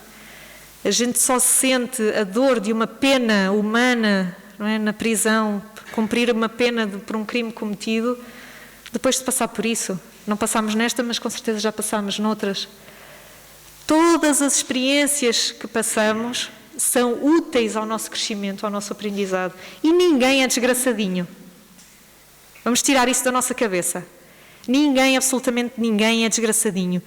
A gente só sente a dor de uma pena humana, não é? Na prisão, cumprir uma pena por um crime cometido depois de passar por isso. Não passámos nesta, mas com certeza já passámos noutras. Todas as experiências que passamos são úteis ao nosso crescimento, ao nosso aprendizado. E ninguém é desgraçadinho. Vamos tirar isso da nossa cabeça. Ninguém, absolutamente ninguém é desgraçadinho.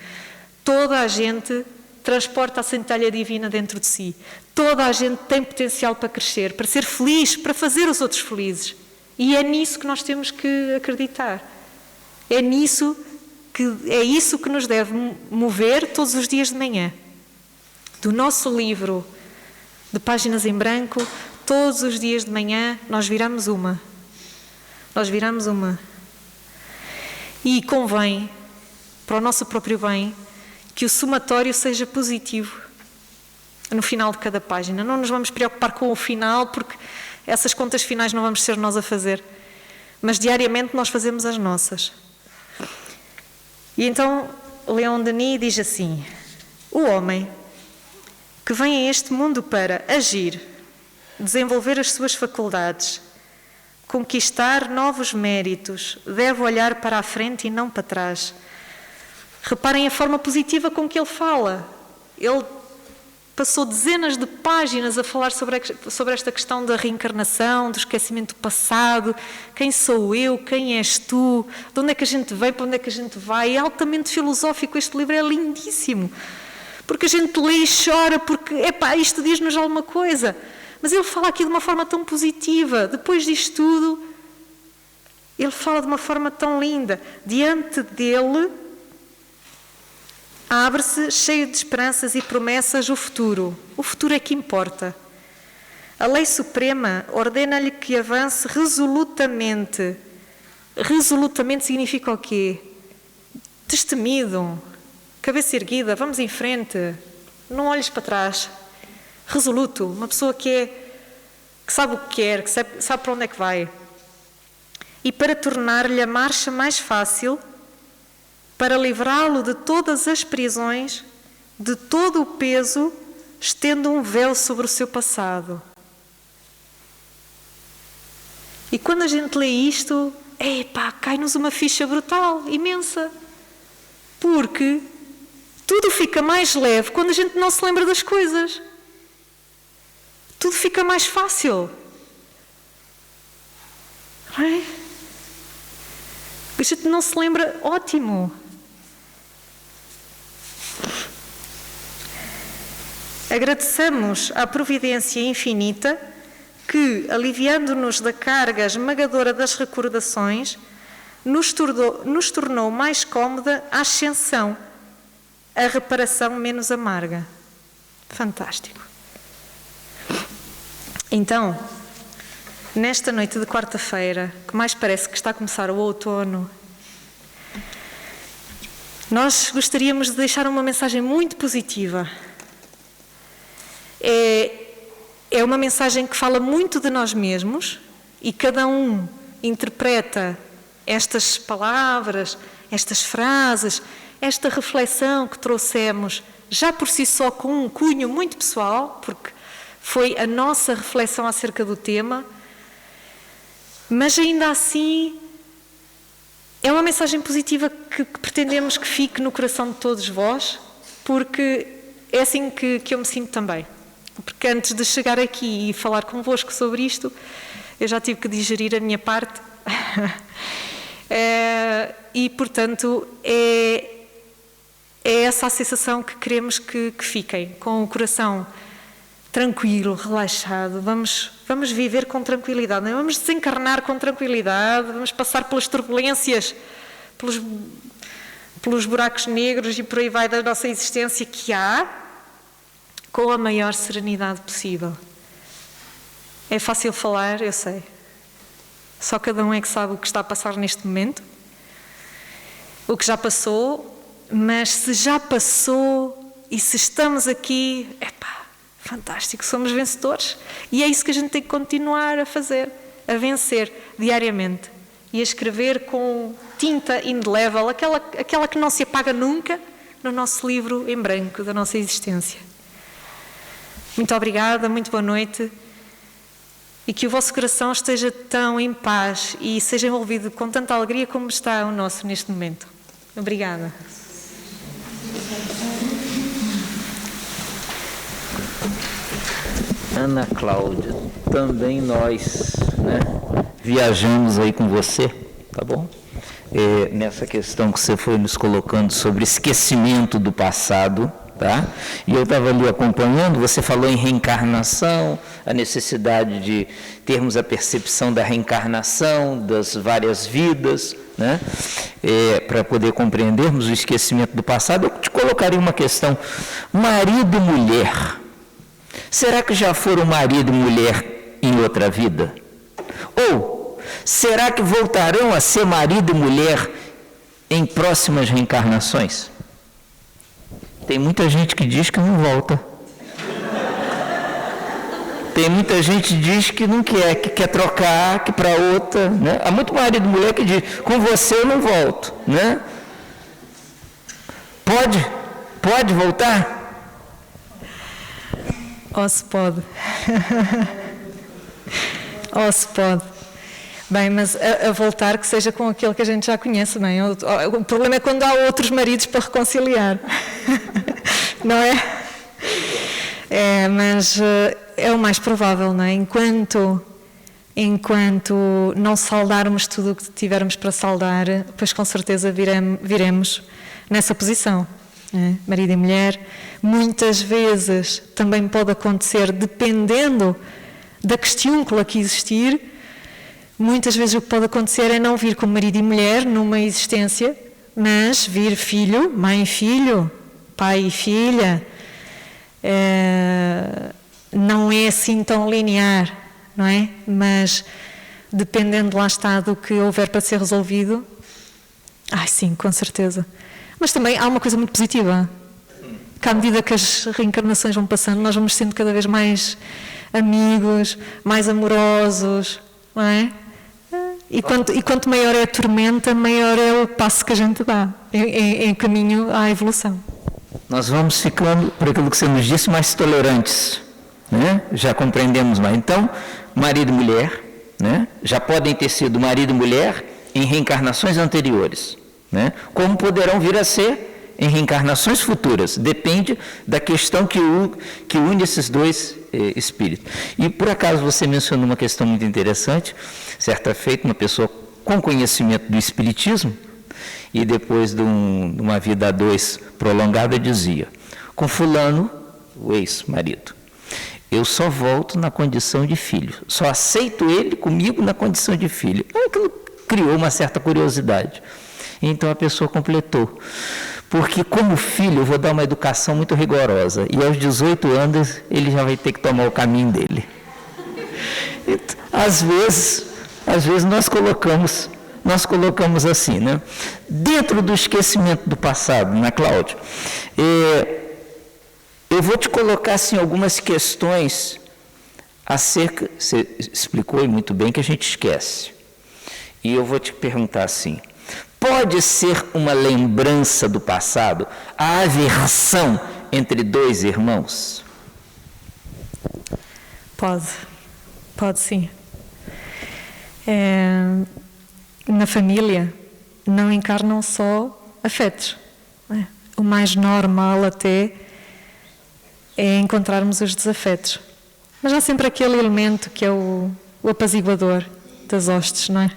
Toda a gente transporta a centelha divina dentro de si. Toda a gente tem potencial para crescer, para ser feliz, para fazer os outros felizes. E é nisso que nós temos que acreditar. É isso que nos deve mover todos os dias de manhã. Do nosso livro de páginas em branco, todos os dias de manhã nós viramos uma. Nós viramos uma. E convém, para o nosso próprio bem, que o somatório seja positivo no final de cada página. Não nos vamos preocupar com o final, porque essas contas finais não vamos ser nós a fazer. Mas diariamente nós fazemos as nossas. E então Leon Denis diz assim: o homem que vem a este mundo para agir, desenvolver as suas faculdades, conquistar novos méritos, deve olhar para a frente e não para trás. Reparem a forma positiva com que ele fala. Ele passou dezenas de páginas a falar sobre esta questão da reencarnação, do esquecimento do passado, quem sou eu, quem és tu, de onde é que a gente veio, para onde é que a gente vai. É altamente filosófico, este livro é lindíssimo. porque a gente lê e chora, porque, isto diz-nos alguma coisa. Mas ele fala aqui de uma forma tão positiva. Depois disto tudo, ele fala de uma forma tão linda. Diante dele, abre-se, cheio de esperanças e promessas, o futuro. O futuro é que importa. A lei suprema ordena-lhe que avance resolutamente. Resolutamente significa o quê? Destemido, cabeça erguida, vamos em frente, não olhes para trás. Resoluto, uma pessoa que sabe o que quer, que sabe para onde é que vai. E para tornar-lhe a marcha mais fácil, para livrá-lo de todas as prisões, de todo o peso, estendo um véu sobre o seu passado. E quando a gente lê isto, cai-nos uma ficha brutal, imensa. Porque tudo fica mais leve quando a gente não se lembra das coisas. Tudo fica mais fácil. Não é? A gente não se lembra, ótimo. Agradeçamos à providência infinita que, aliviando-nos da carga esmagadora das recordações, nos tornou mais cómoda a ascensão, a reparação menos amarga. Fantástico. Então, nesta noite de quarta-feira, que mais parece que está a começar o outono, nós gostaríamos de deixar uma mensagem muito positiva. É uma mensagem que fala muito de nós mesmos e cada um interpreta estas palavras, estas frases, esta reflexão que trouxemos, já por si só com um cunho muito pessoal, porque foi a nossa reflexão acerca do tema, mas ainda assim é uma mensagem positiva que pretendemos que fique no coração de todos vós, porque é assim que eu me sinto também. Porque antes de chegar aqui e falar convosco sobre isto, eu já tive que digerir a minha parte. E, portanto, é essa a sensação que queremos que fiquem, com o coração tranquilo, relaxado. Vamos viver com tranquilidade, não? Vamos desencarnar com tranquilidade, vamos passar pelas turbulências, pelos buracos negros e por aí vai da nossa existência que há, com a maior serenidade possível. É fácil falar, eu sei. Só cada um é que sabe o que está a passar neste momento, o que já passou, mas se já passou e se estamos aqui, fantástico, somos vencedores. E é isso que a gente tem que continuar a fazer, a vencer diariamente e a escrever com tinta indelével, aquela que não se apaga nunca, no nosso livro em branco da nossa existência. Muito obrigada, muito boa noite. E que o vosso coração esteja tão em paz e seja envolvido com tanta alegria como está o nosso neste momento. Obrigada. Ana Cláudia, também nós, viajamos aí com você, tá bom? Nessa questão que você foi nos colocando sobre esquecimento do passado, tá? E eu estava ali acompanhando, você falou em reencarnação, a necessidade de termos a percepção da reencarnação, das várias vidas, né? Para poder compreendermos o esquecimento do passado. Eu te colocaria uma questão: marido e mulher, será que já foram marido e mulher em outra vida? Ou será que voltarão a ser marido e mulher em próximas reencarnações? Tem muita gente que diz que não volta. Tem muita gente que diz que não quer, que quer trocar, que para outra, né? Há muito marido e mulher que diz: com você eu não volto, né? Pode voltar? Se pode. Se pode. Bem, mas a voltar que seja com aquele que a gente já conhece, bem. O problema é quando há outros maridos para reconciliar. Não é? Mas é o mais provável, não é? Enquanto não saldarmos tudo o que tivermos para saldar, pois com certeza viremos nessa posição. marido e mulher. Muitas vezes também pode acontecer, dependendo da questiúncula que existir, muitas vezes o que pode acontecer é não vir como marido e mulher numa existência, mas vir filho, mãe e filho, pai e filha. Não é assim tão linear, não é? Mas dependendo, lá está, do que houver para ser resolvido, sim, com certeza. Mas também há uma coisa muito positiva, que à medida que as reencarnações vão passando, nós vamos sendo cada vez mais amigos, mais amorosos, não é? E quanto maior é a tormenta, maior é o passo que a gente dá em caminho à evolução. Nós vamos ficando, por aquilo que você nos disse, mais tolerantes, né? Já compreendemos mais. Então, marido e mulher, né? Já podem ter sido marido e mulher em reencarnações anteriores, né? Como poderão vir a ser em reencarnações futuras. Depende da questão que une esses dois espíritos. E, por acaso, você mencionou uma questão muito interessante. Certa feita, uma pessoa com conhecimento do espiritismo, e depois de uma vida a dois prolongada, dizia: com fulano, o ex-marido, eu só volto na condição de filho, só aceito ele comigo na condição de filho. Aquilo criou uma certa curiosidade. Então a pessoa completou: porque como filho eu vou dar uma educação muito rigorosa, e aos 18 anos ele já vai ter que tomar o caminho dele. Então, às vezes nós colocamos assim, né? Dentro do esquecimento do passado, né, Cláudio? Eu vou te colocar assim, algumas questões acerca, você explicou muito bem que a gente esquece. E eu vou te perguntar assim: pode ser uma lembrança do passado a aversão entre dois irmãos? Pode sim. Na família não encarnam só afetos. O mais normal até é encontrarmos os desafetos. Mas há sempre aquele elemento que é o apaziguador das hostes, não é?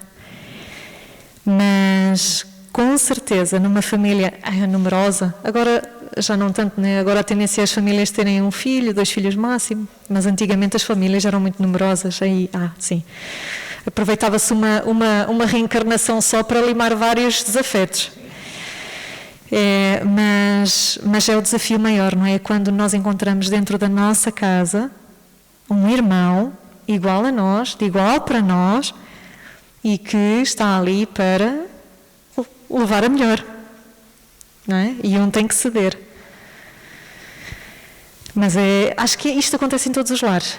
Mas, com certeza, numa família numerosa, agora já não tanto, né? Agora a tendência é as famílias terem um filho, 2 filhos máximo, mas antigamente as famílias eram muito numerosas, aí, sim. Aproveitava-se uma reencarnação só para limar vários desafetos. Mas é o desafio maior, não é? Quando nós encontramos dentro da nossa casa um irmão igual a nós, de igual para nós, e que está ali para levar a melhor, não é? E um tem que ceder. Mas acho que isto acontece em todos os lares.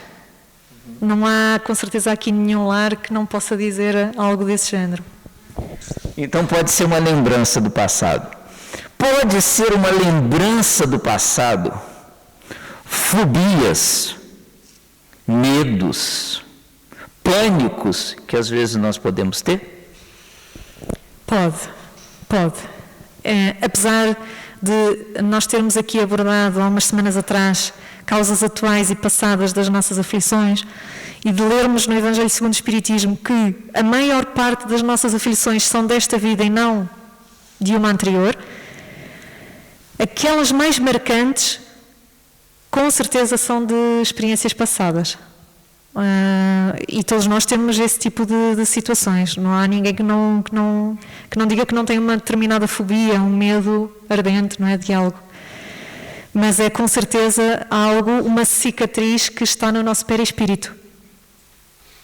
Não há, com certeza, aqui nenhum lar que não possa dizer algo desse género. Então pode ser uma lembrança do passado. Pode ser uma lembrança do passado, fobias, medos, pânicos que às vezes nós podemos ter? Pode. Apesar de nós termos aqui abordado há umas semanas atrás causas atuais e passadas das nossas aflições, e de lermos no Evangelho segundo o Espiritismo que a maior parte das nossas aflições são desta vida e não de uma anterior, aquelas mais marcantes com certeza são de experiências passadas. E todos nós temos esse tipo de situações. Não há ninguém que não diga que não tem uma determinada fobia, um medo ardente, não é, de algo. Mas é com certeza algo, uma cicatriz que está no nosso perispírito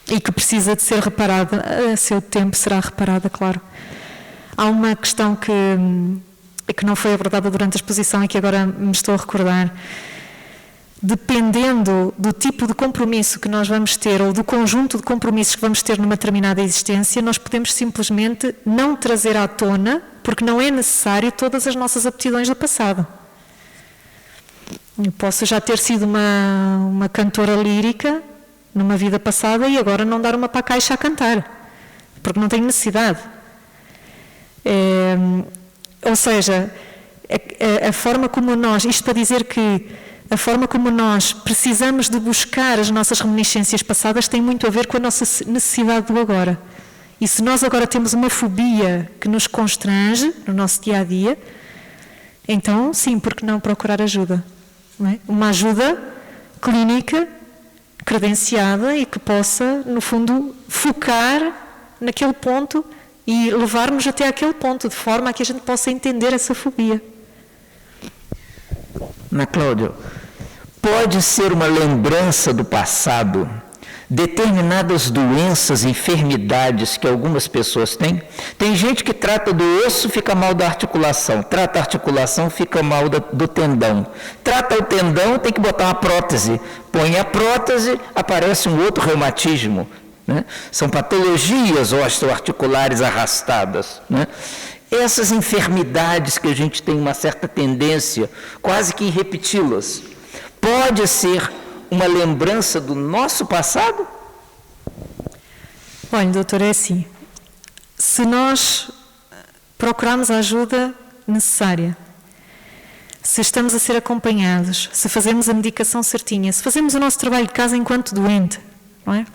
e que precisa de ser reparada. A seu tempo será reparada, claro. Há uma questão que não foi abordada durante a exposição e que agora me estou a recordar. Dependendo do tipo de compromisso que nós vamos ter ou do conjunto de compromissos que vamos ter numa determinada existência, nós podemos simplesmente não trazer à tona, porque não é necessário, todas as nossas aptidões do passado. Eu posso já ter sido uma cantora lírica numa vida passada e agora não dar uma para a caixa a cantar, porque não tenho necessidade. Ou seja, a forma como nós, isto para dizer que a forma como nós precisamos de buscar as nossas reminiscências passadas tem muito a ver com a nossa necessidade do agora. E se nós agora temos uma fobia que nos constrange no nosso dia-a-dia, Então, sim, por que não procurar ajuda? Não é? Uma ajuda clínica, credenciada e que possa, no fundo, focar naquele ponto e levar-nos até aquele ponto, de forma a que a gente possa entender essa fobia. Ana Cláudia, pode ser uma lembrança do passado, determinadas doenças, enfermidades que algumas pessoas têm? Tem gente que trata do osso, fica mal da articulação, trata a articulação, fica mal do tendão, trata o tendão, tem que botar uma prótese, põe a prótese, aparece um outro reumatismo, né? São patologias osteoarticulares arrastadas, né? Essas enfermidades que a gente tem uma certa tendência quase que em repeti-las, pode ser uma lembrança do nosso passado? Olha, doutor, é assim, se nós procurarmos a ajuda necessária, se estamos a ser acompanhados, se fazemos a medicação certinha, se fazemos o nosso trabalho de casa enquanto doente, não é?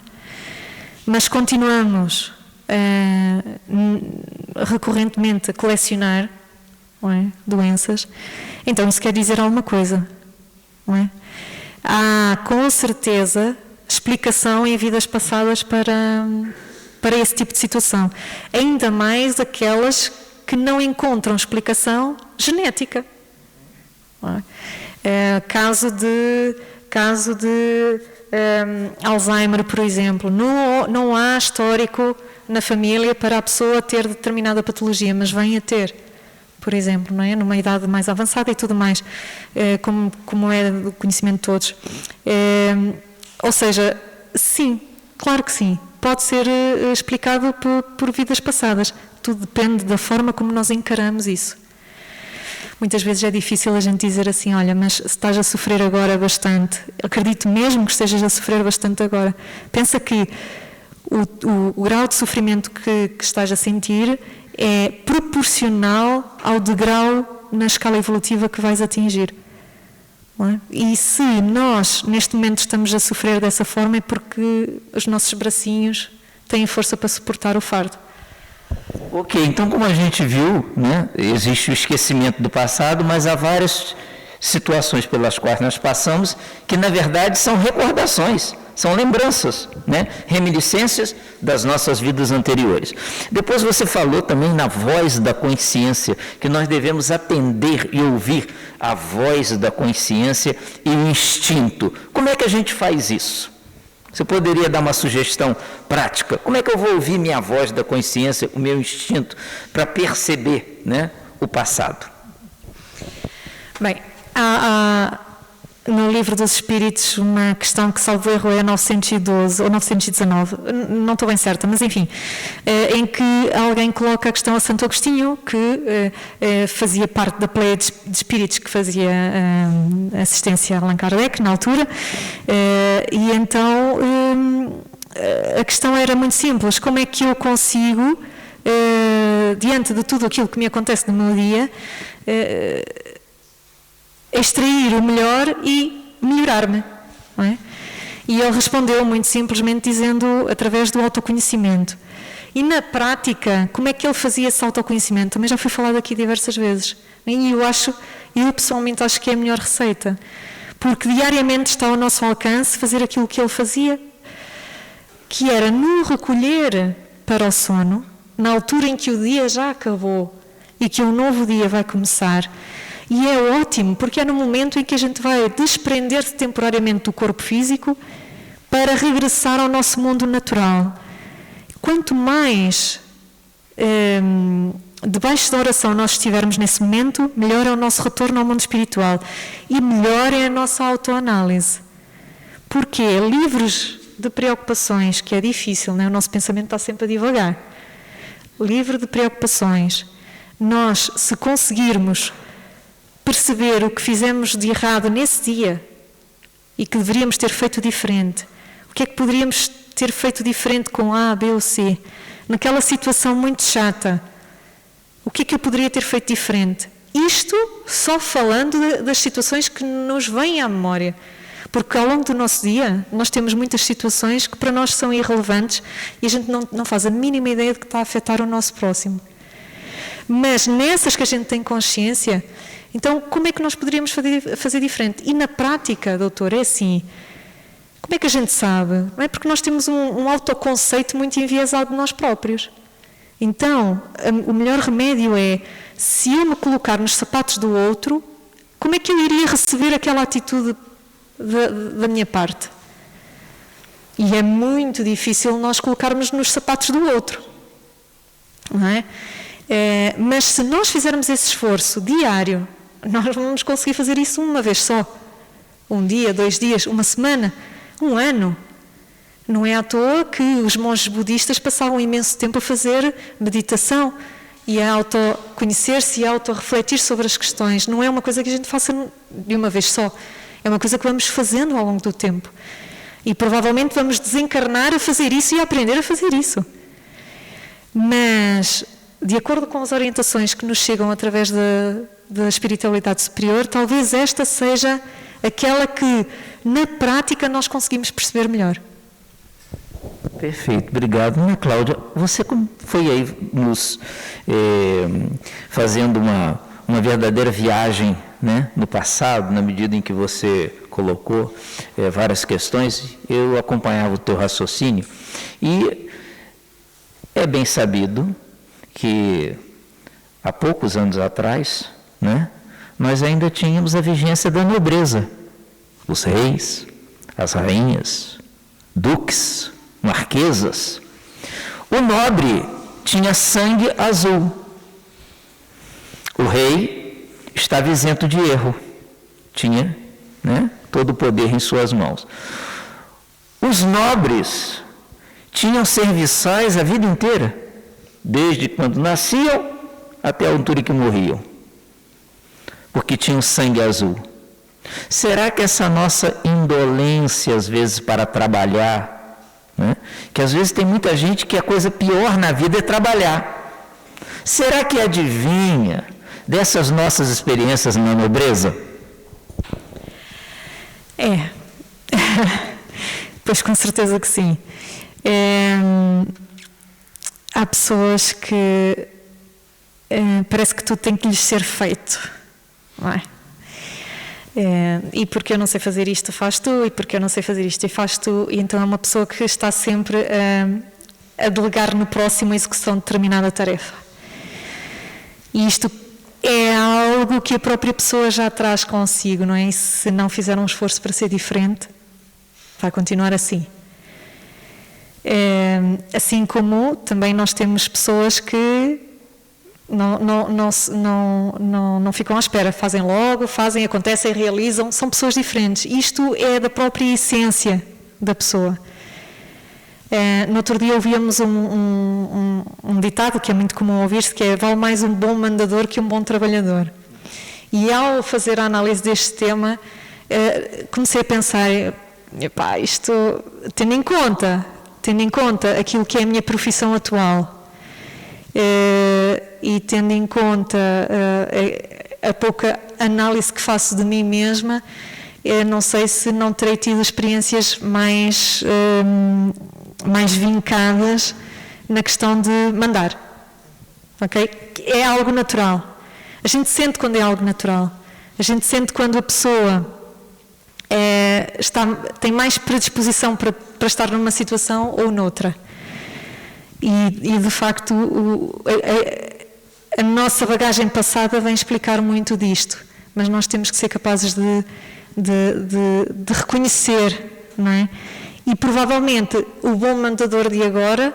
Mas continuamos recorrentemente a colecionar, não é, doenças, então isso quer dizer alguma coisa, não é? Há com certeza explicação em vidas passadas para esse tipo de situação, ainda mais aquelas que não encontram explicação genética, não é? Caso de Alzheimer, por exemplo, não há histórico na família para a pessoa ter determinada patologia, mas vem a ter, por exemplo, não é? Numa idade mais avançada e tudo mais, como é do conhecimento de todos. Ou seja, sim, claro que sim, pode ser explicado por vidas passadas, tudo depende da forma como nós encaramos isso. Muitas vezes é difícil a gente dizer assim, olha, mas se estás a sofrer agora bastante, acredito mesmo que estejas a sofrer bastante agora, pensa que o grau de sofrimento que estás a sentir é proporcional ao degrau na escala evolutiva que vais atingir. Não é? E se nós, neste momento, estamos a sofrer dessa forma, é porque os nossos bracinhos têm força para suportar o fardo. Ok, então como a gente viu, né, existe o esquecimento do passado, mas há várias situações pelas quais nós passamos que na verdade são recordações, são lembranças, né, reminiscências das nossas vidas anteriores. Depois você falou também na voz da consciência, que nós devemos atender e ouvir a voz da consciência e o instinto. Como é que a gente faz isso? Você poderia dar uma sugestão prática? Como é que eu vou ouvir minha voz da consciência, o meu instinto, para perceber, né, o passado? Bem, há no Livro dos Espíritos uma questão que, salvo erro, é 912 ou 919, não estou bem certa, mas enfim, em que alguém coloca a questão a Santo Agostinho, que fazia parte da pleia de espíritos que fazia assistência a Allan Kardec na altura, e então a questão era muito simples: como é que eu consigo, diante de tudo aquilo que me acontece no meu dia, extrair o melhor e melhorar-me, não é? E ele respondeu muito simplesmente dizendo, através do autoconhecimento. E na prática, como é que ele fazia esse autoconhecimento? Também já foi falado aqui diversas vezes. E eu pessoalmente acho que é a melhor receita, porque diariamente está ao nosso alcance fazer aquilo que ele fazia, que era no recolher para o sono, na altura em que o dia já acabou e que um novo dia vai começar. E é ótimo, porque é no momento em que a gente vai desprender-se temporariamente do corpo físico para regressar ao nosso mundo natural. Quanto mais debaixo da oração nós estivermos nesse momento, melhor é o nosso retorno ao mundo espiritual e melhor é a nossa autoanálise. Porque livres de preocupações, que é difícil, não é? O nosso pensamento está sempre a divagar. Livre de preocupações, nós, se conseguirmos perceber o que fizemos de errado nesse dia e que deveríamos ter feito diferente, o que é que poderíamos ter feito diferente com A, B ou C, naquela situação muito chata, o que é que eu poderia ter feito diferente? Isto só falando das situações que nos vêm à memória, porque ao longo do nosso dia nós temos muitas situações que para nós são irrelevantes e a gente não faz a mínima ideia de que está a afetar o nosso próximo. Mas nessas que a gente tem consciência, então como é que nós poderíamos fazer diferente? E na prática, doutor, é assim, como é que a gente sabe? Não é porque nós temos um autoconceito muito enviesado de nós próprios. Então, o melhor remédio é, se eu me colocar nos sapatos do outro, como é que eu iria receber aquela atitude da minha parte? E é muito difícil nós colocarmos nos sapatos do outro, não é? Mas se nós fizermos esse esforço diário, nós vamos conseguir fazer isso uma vez só. Um dia, 2 dias, uma semana, um ano. Não é à toa que os monges budistas passavam imenso tempo a fazer meditação e a autoconhecer-se e a autorrefletir sobre as questões. Não é uma coisa que a gente faça de uma vez só. É uma coisa que vamos fazendo ao longo do tempo. E provavelmente vamos desencarnar a fazer isso e a aprender a fazer isso. Mas, de acordo com as orientações que nos chegam através da espiritualidade superior, talvez esta seja aquela que, na prática, nós conseguimos perceber melhor. Perfeito, obrigado. Ana Cláudia, você foi aí nos fazendo uma verdadeira viagem, né, no passado, na medida em que você colocou várias questões, eu acompanhava o teu raciocínio, e é bem sabido que há poucos anos atrás, né, nós ainda tínhamos a vigência da nobreza, os reis, as rainhas, duques, marquesas. O nobre tinha sangue azul. O rei estava isento de erro. Tinha, né, todo o poder em suas mãos. Os nobres tinham serviçais a vida inteira, desde quando nasciam até a altura que morriam, porque tinham sangue azul. Será que essa nossa indolência, às vezes, para trabalhar, né? Que às vezes tem muita gente que a coisa pior na vida é trabalhar. Será que adivinha dessas nossas experiências na nobreza? Pois com certeza que sim. Há pessoas que parece que tudo tem que lhes ser feito, não é? E porque eu não sei fazer isto, faz tu, e porque eu não sei fazer isto, e faz tu, e então é uma pessoa que está sempre a delegar no próximo a execução de determinada tarefa. E isto é algo que a própria pessoa já traz consigo, não é? E se não fizer um esforço para ser diferente, vai continuar assim. Assim como também nós temos pessoas que não ficam à espera, fazem logo, acontecem, realizam, são pessoas diferentes. Isto é da própria essência da pessoa. No outro dia ouvíamos um ditado que é muito comum ouvir-se, que é: vale mais um bom mandador que um bom trabalhador. E ao fazer a análise deste tema, comecei a pensar, isto, tendo em conta aquilo que é a minha profissão atual, e tendo em conta a pouca análise que faço de mim mesma, não sei se não terei tido experiências mais vincadas na questão de mandar. Ok? É algo natural. A gente sente quando é algo natural. A gente sente quando a pessoa tem mais predisposição para estar numa situação ou noutra. E de facto, a nossa bagagem passada vem explicar muito disto, mas nós temos que ser capazes de reconhecer, não é? E provavelmente o bom mandador de agora,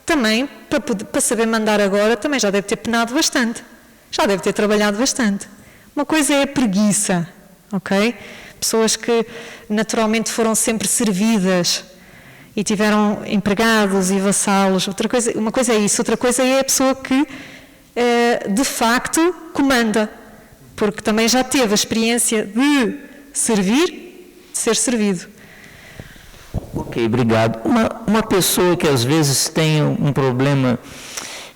também, para saber mandar agora, também já deve ter penado bastante, já deve ter trabalhado bastante. Uma coisa é a preguiça, ok? Pessoas que naturalmente foram sempre servidas e tiveram empregados e vassalos. Uma coisa é isso, outra coisa é a pessoa que de facto comanda, porque também já teve a experiência de servir, de ser servido. Ok, obrigado. Uma pessoa que às vezes tem um problema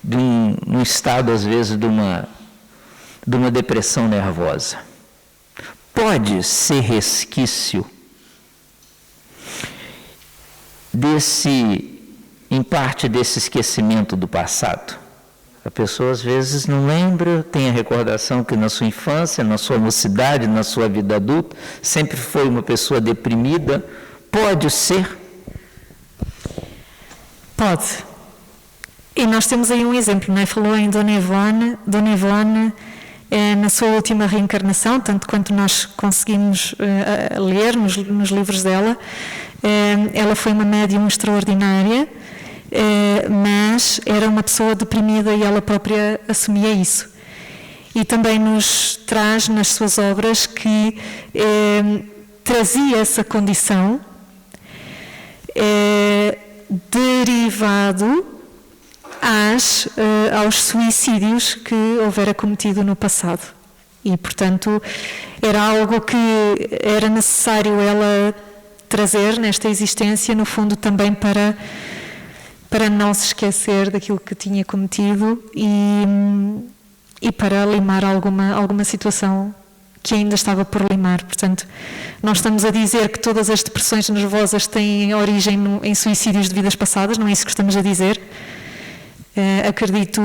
de um estado, às vezes, de uma depressão nervosa, pode ser resquício em parte desse esquecimento do passado? A pessoa às vezes não lembra, tem a recordação que na sua infância, na sua mocidade, na sua vida adulta, sempre foi uma pessoa deprimida. Pode ser? Pode. E nós temos aí um exemplo, não é? Falou em Dona Ivone. Dona Ivone, na sua última reencarnação, tanto quanto nós conseguimos ler nos livros dela, ela foi uma médium extraordinária, mas era uma pessoa deprimida e ela própria assumia isso. E também nos traz nas suas obras que trazia essa condição derivado aos suicídios que houvera cometido no passado. E, portanto, era algo que era necessário ela trazer nesta existência, no fundo, também para não se esquecer daquilo que tinha cometido e para limar alguma situação que ainda estava por limar. Portanto, nós estamos a dizer que todas as depressões nervosas têm origem em suicídios de vidas passadas, não é isso que estamos a dizer. Acredito,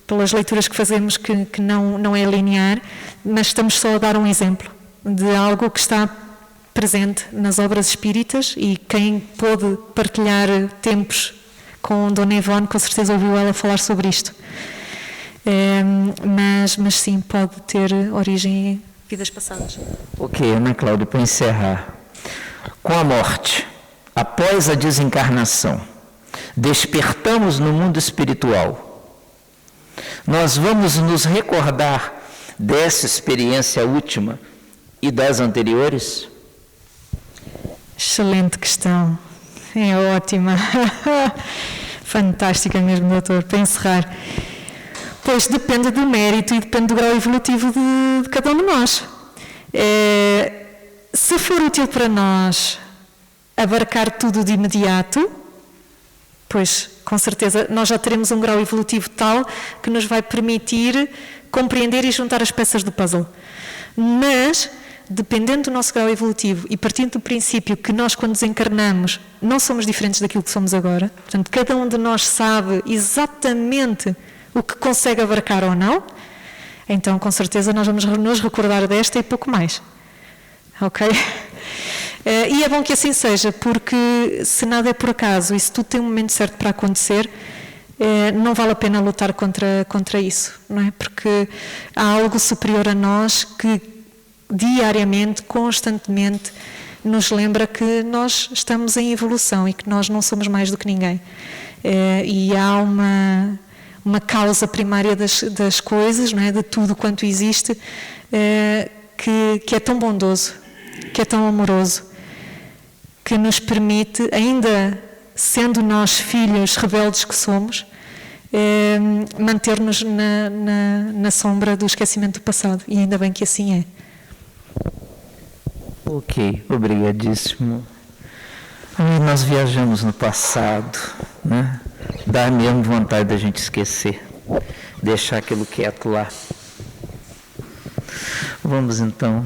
pelas leituras que fazemos, que não é linear, mas estamos só a dar um exemplo de algo que está presente nas obras espíritas, e quem pôde partilhar tempos com Dona Ivone, com certeza ouviu ela falar sobre isto. Mas sim, pode ter origem em vidas passadas. Ok, Ana Cláudia, para encerrar. Com a morte, após a desencarnação, despertamos no mundo espiritual. Nós vamos nos recordar dessa experiência última e das anteriores? Excelente questão. É ótima. Fantástica mesmo, doutor, para encerrar. Pois depende do mérito e depende do grau evolutivo de cada um de nós. Se for útil para nós abarcar tudo de imediato, pois com certeza nós já teremos um grau evolutivo tal que nos vai permitir compreender e juntar as peças do puzzle. Mas, dependendo do nosso grau evolutivo e partindo do princípio que nós, quando desencarnamos, não somos diferentes daquilo que somos agora, portanto, cada um de nós sabe exatamente o que consegue abarcar ou não, então, com certeza, nós vamos nos recordar desta e pouco mais. Ok? E é bom que assim seja, porque se nada é por acaso e se tudo tem um momento certo para acontecer, não vale a pena lutar contra isso, não é? Porque há algo superior a nós que diariamente, constantemente, nos lembra que nós estamos em evolução e que nós não somos mais do que ninguém. E há uma causa primária das coisas, não é? De tudo quanto existe, que é tão bondoso, que é tão amoroso, que nos permite, ainda sendo nós filhos rebeldes que somos, manter-nos na sombra do esquecimento do passado. E ainda bem que assim é. Ok, obrigadíssimo. Nós viajamos no passado, né? Dá mesmo vontade da gente esquecer, deixar aquilo quieto lá. Vamos então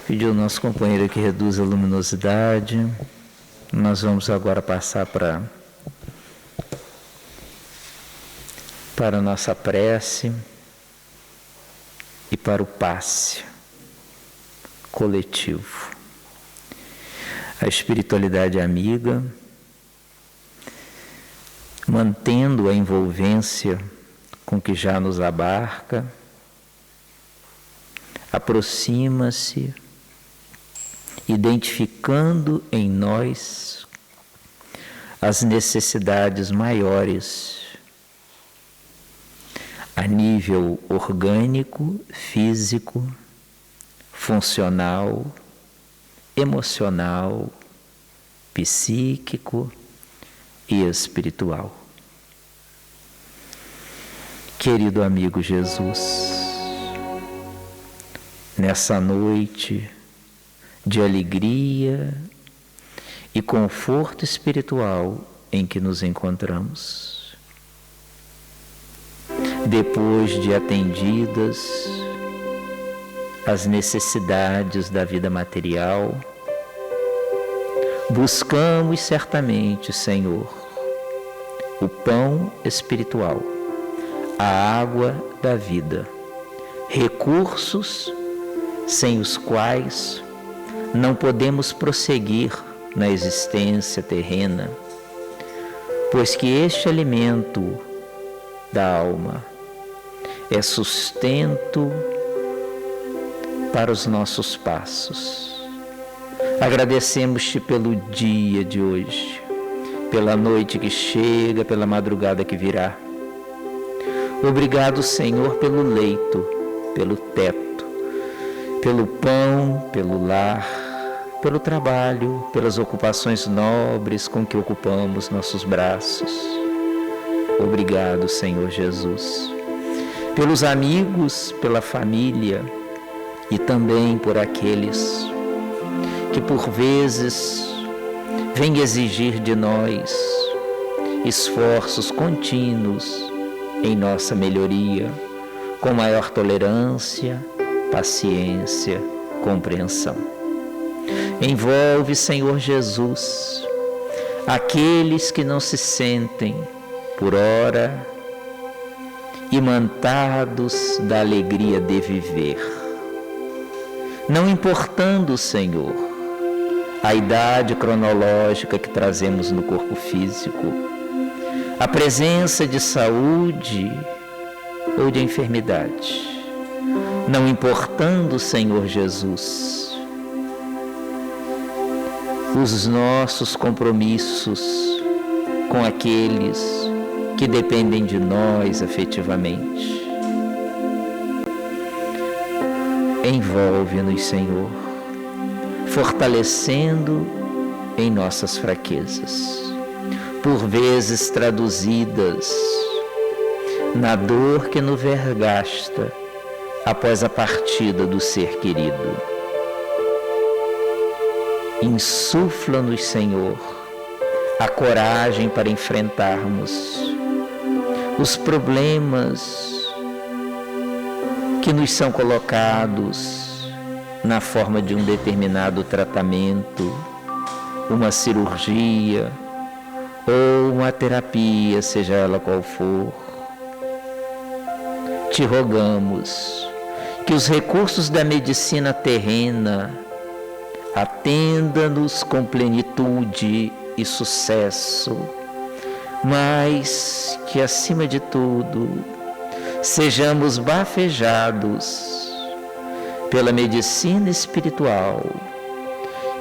pedir ao nosso companheiro que reduza a luminosidade. Nós vamos agora passar para a nossa prece e para o passe coletivo. A espiritualidade amiga, mantendo a envolvência com que já nos abarca, aproxima-se, identificando em nós as necessidades maiores a nível orgânico, físico, funcional, emocional, psíquico e espiritual. Querido amigo Jesus, nessa noite de alegria e conforto espiritual em que nos encontramos, depois de atendidas as necessidades da vida material, buscamos certamente, Senhor, o pão espiritual, a água da vida, recursos sem os quais não podemos prosseguir na existência terrena, pois que este alimento da alma é sustento para os nossos passos. Agradecemos-te pelo dia de hoje, pela noite que chega, pela madrugada que virá. Obrigado, Senhor, pelo leito, pelo teto, pelo pão, pelo lar, pelo trabalho, pelas ocupações nobres com que ocupamos nossos braços. Obrigado, Senhor Jesus, pelos amigos, pela família e também por aqueles que por vezes vêm exigir de nós esforços contínuos em nossa melhoria, com maior tolerância, paciência, compreensão. Envolve, Senhor Jesus, aqueles que não se sentem, por ora, imantados da alegria de viver. Não importando, Senhor, a idade cronológica que trazemos no corpo físico, a presença de saúde ou de enfermidade, não importando, Senhor Jesus, os nossos compromissos com aqueles que dependem de nós afetivamente. Envolve-nos, Senhor, fortalecendo em nossas fraquezas, por vezes traduzidas na dor que nos vergasta após a partida do ser querido. Insufla-nos, Senhor, a coragem para enfrentarmos os problemas que nos são colocados na forma de um determinado tratamento, uma cirurgia ou uma terapia, seja ela qual for. Te rogamos que os recursos da medicina terrena atenda-nos com plenitude e sucesso, mas que, acima de tudo, sejamos bafejados pela medicina espiritual,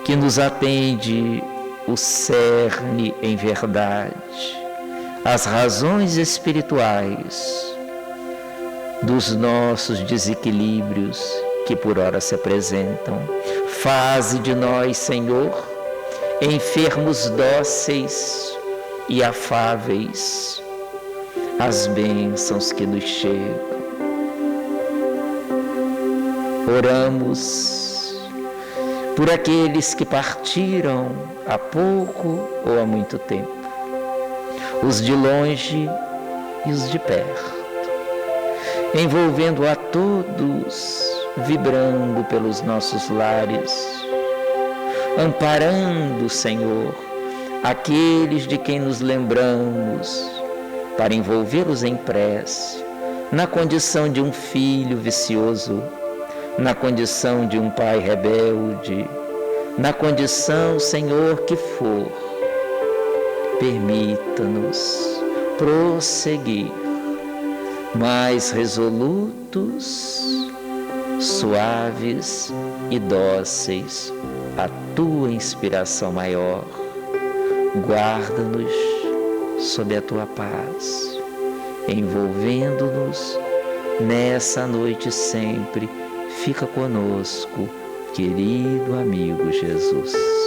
que nos atende o cerne em verdade, as razões espirituais dos nossos desequilíbrios que por ora se apresentam. Faze de nós, Senhor, enfermos dóceis e afáveis às bênçãos que nos chegam. Oramos por aqueles que partiram há pouco ou há muito tempo, os de longe e os de perto, envolvendo a todos, vibrando pelos nossos lares, amparando, Senhor, aqueles de quem nos lembramos, para envolvê-los em prece, na condição de um filho vicioso, na condição de um pai rebelde, na condição, Senhor, que for. Permita-nos prosseguir mais resolutos, suaves e dóceis à tua inspiração maior. Guarda-nos sob a tua paz, envolvendo-nos nessa noite sempre. Fica conosco, querido amigo Jesus.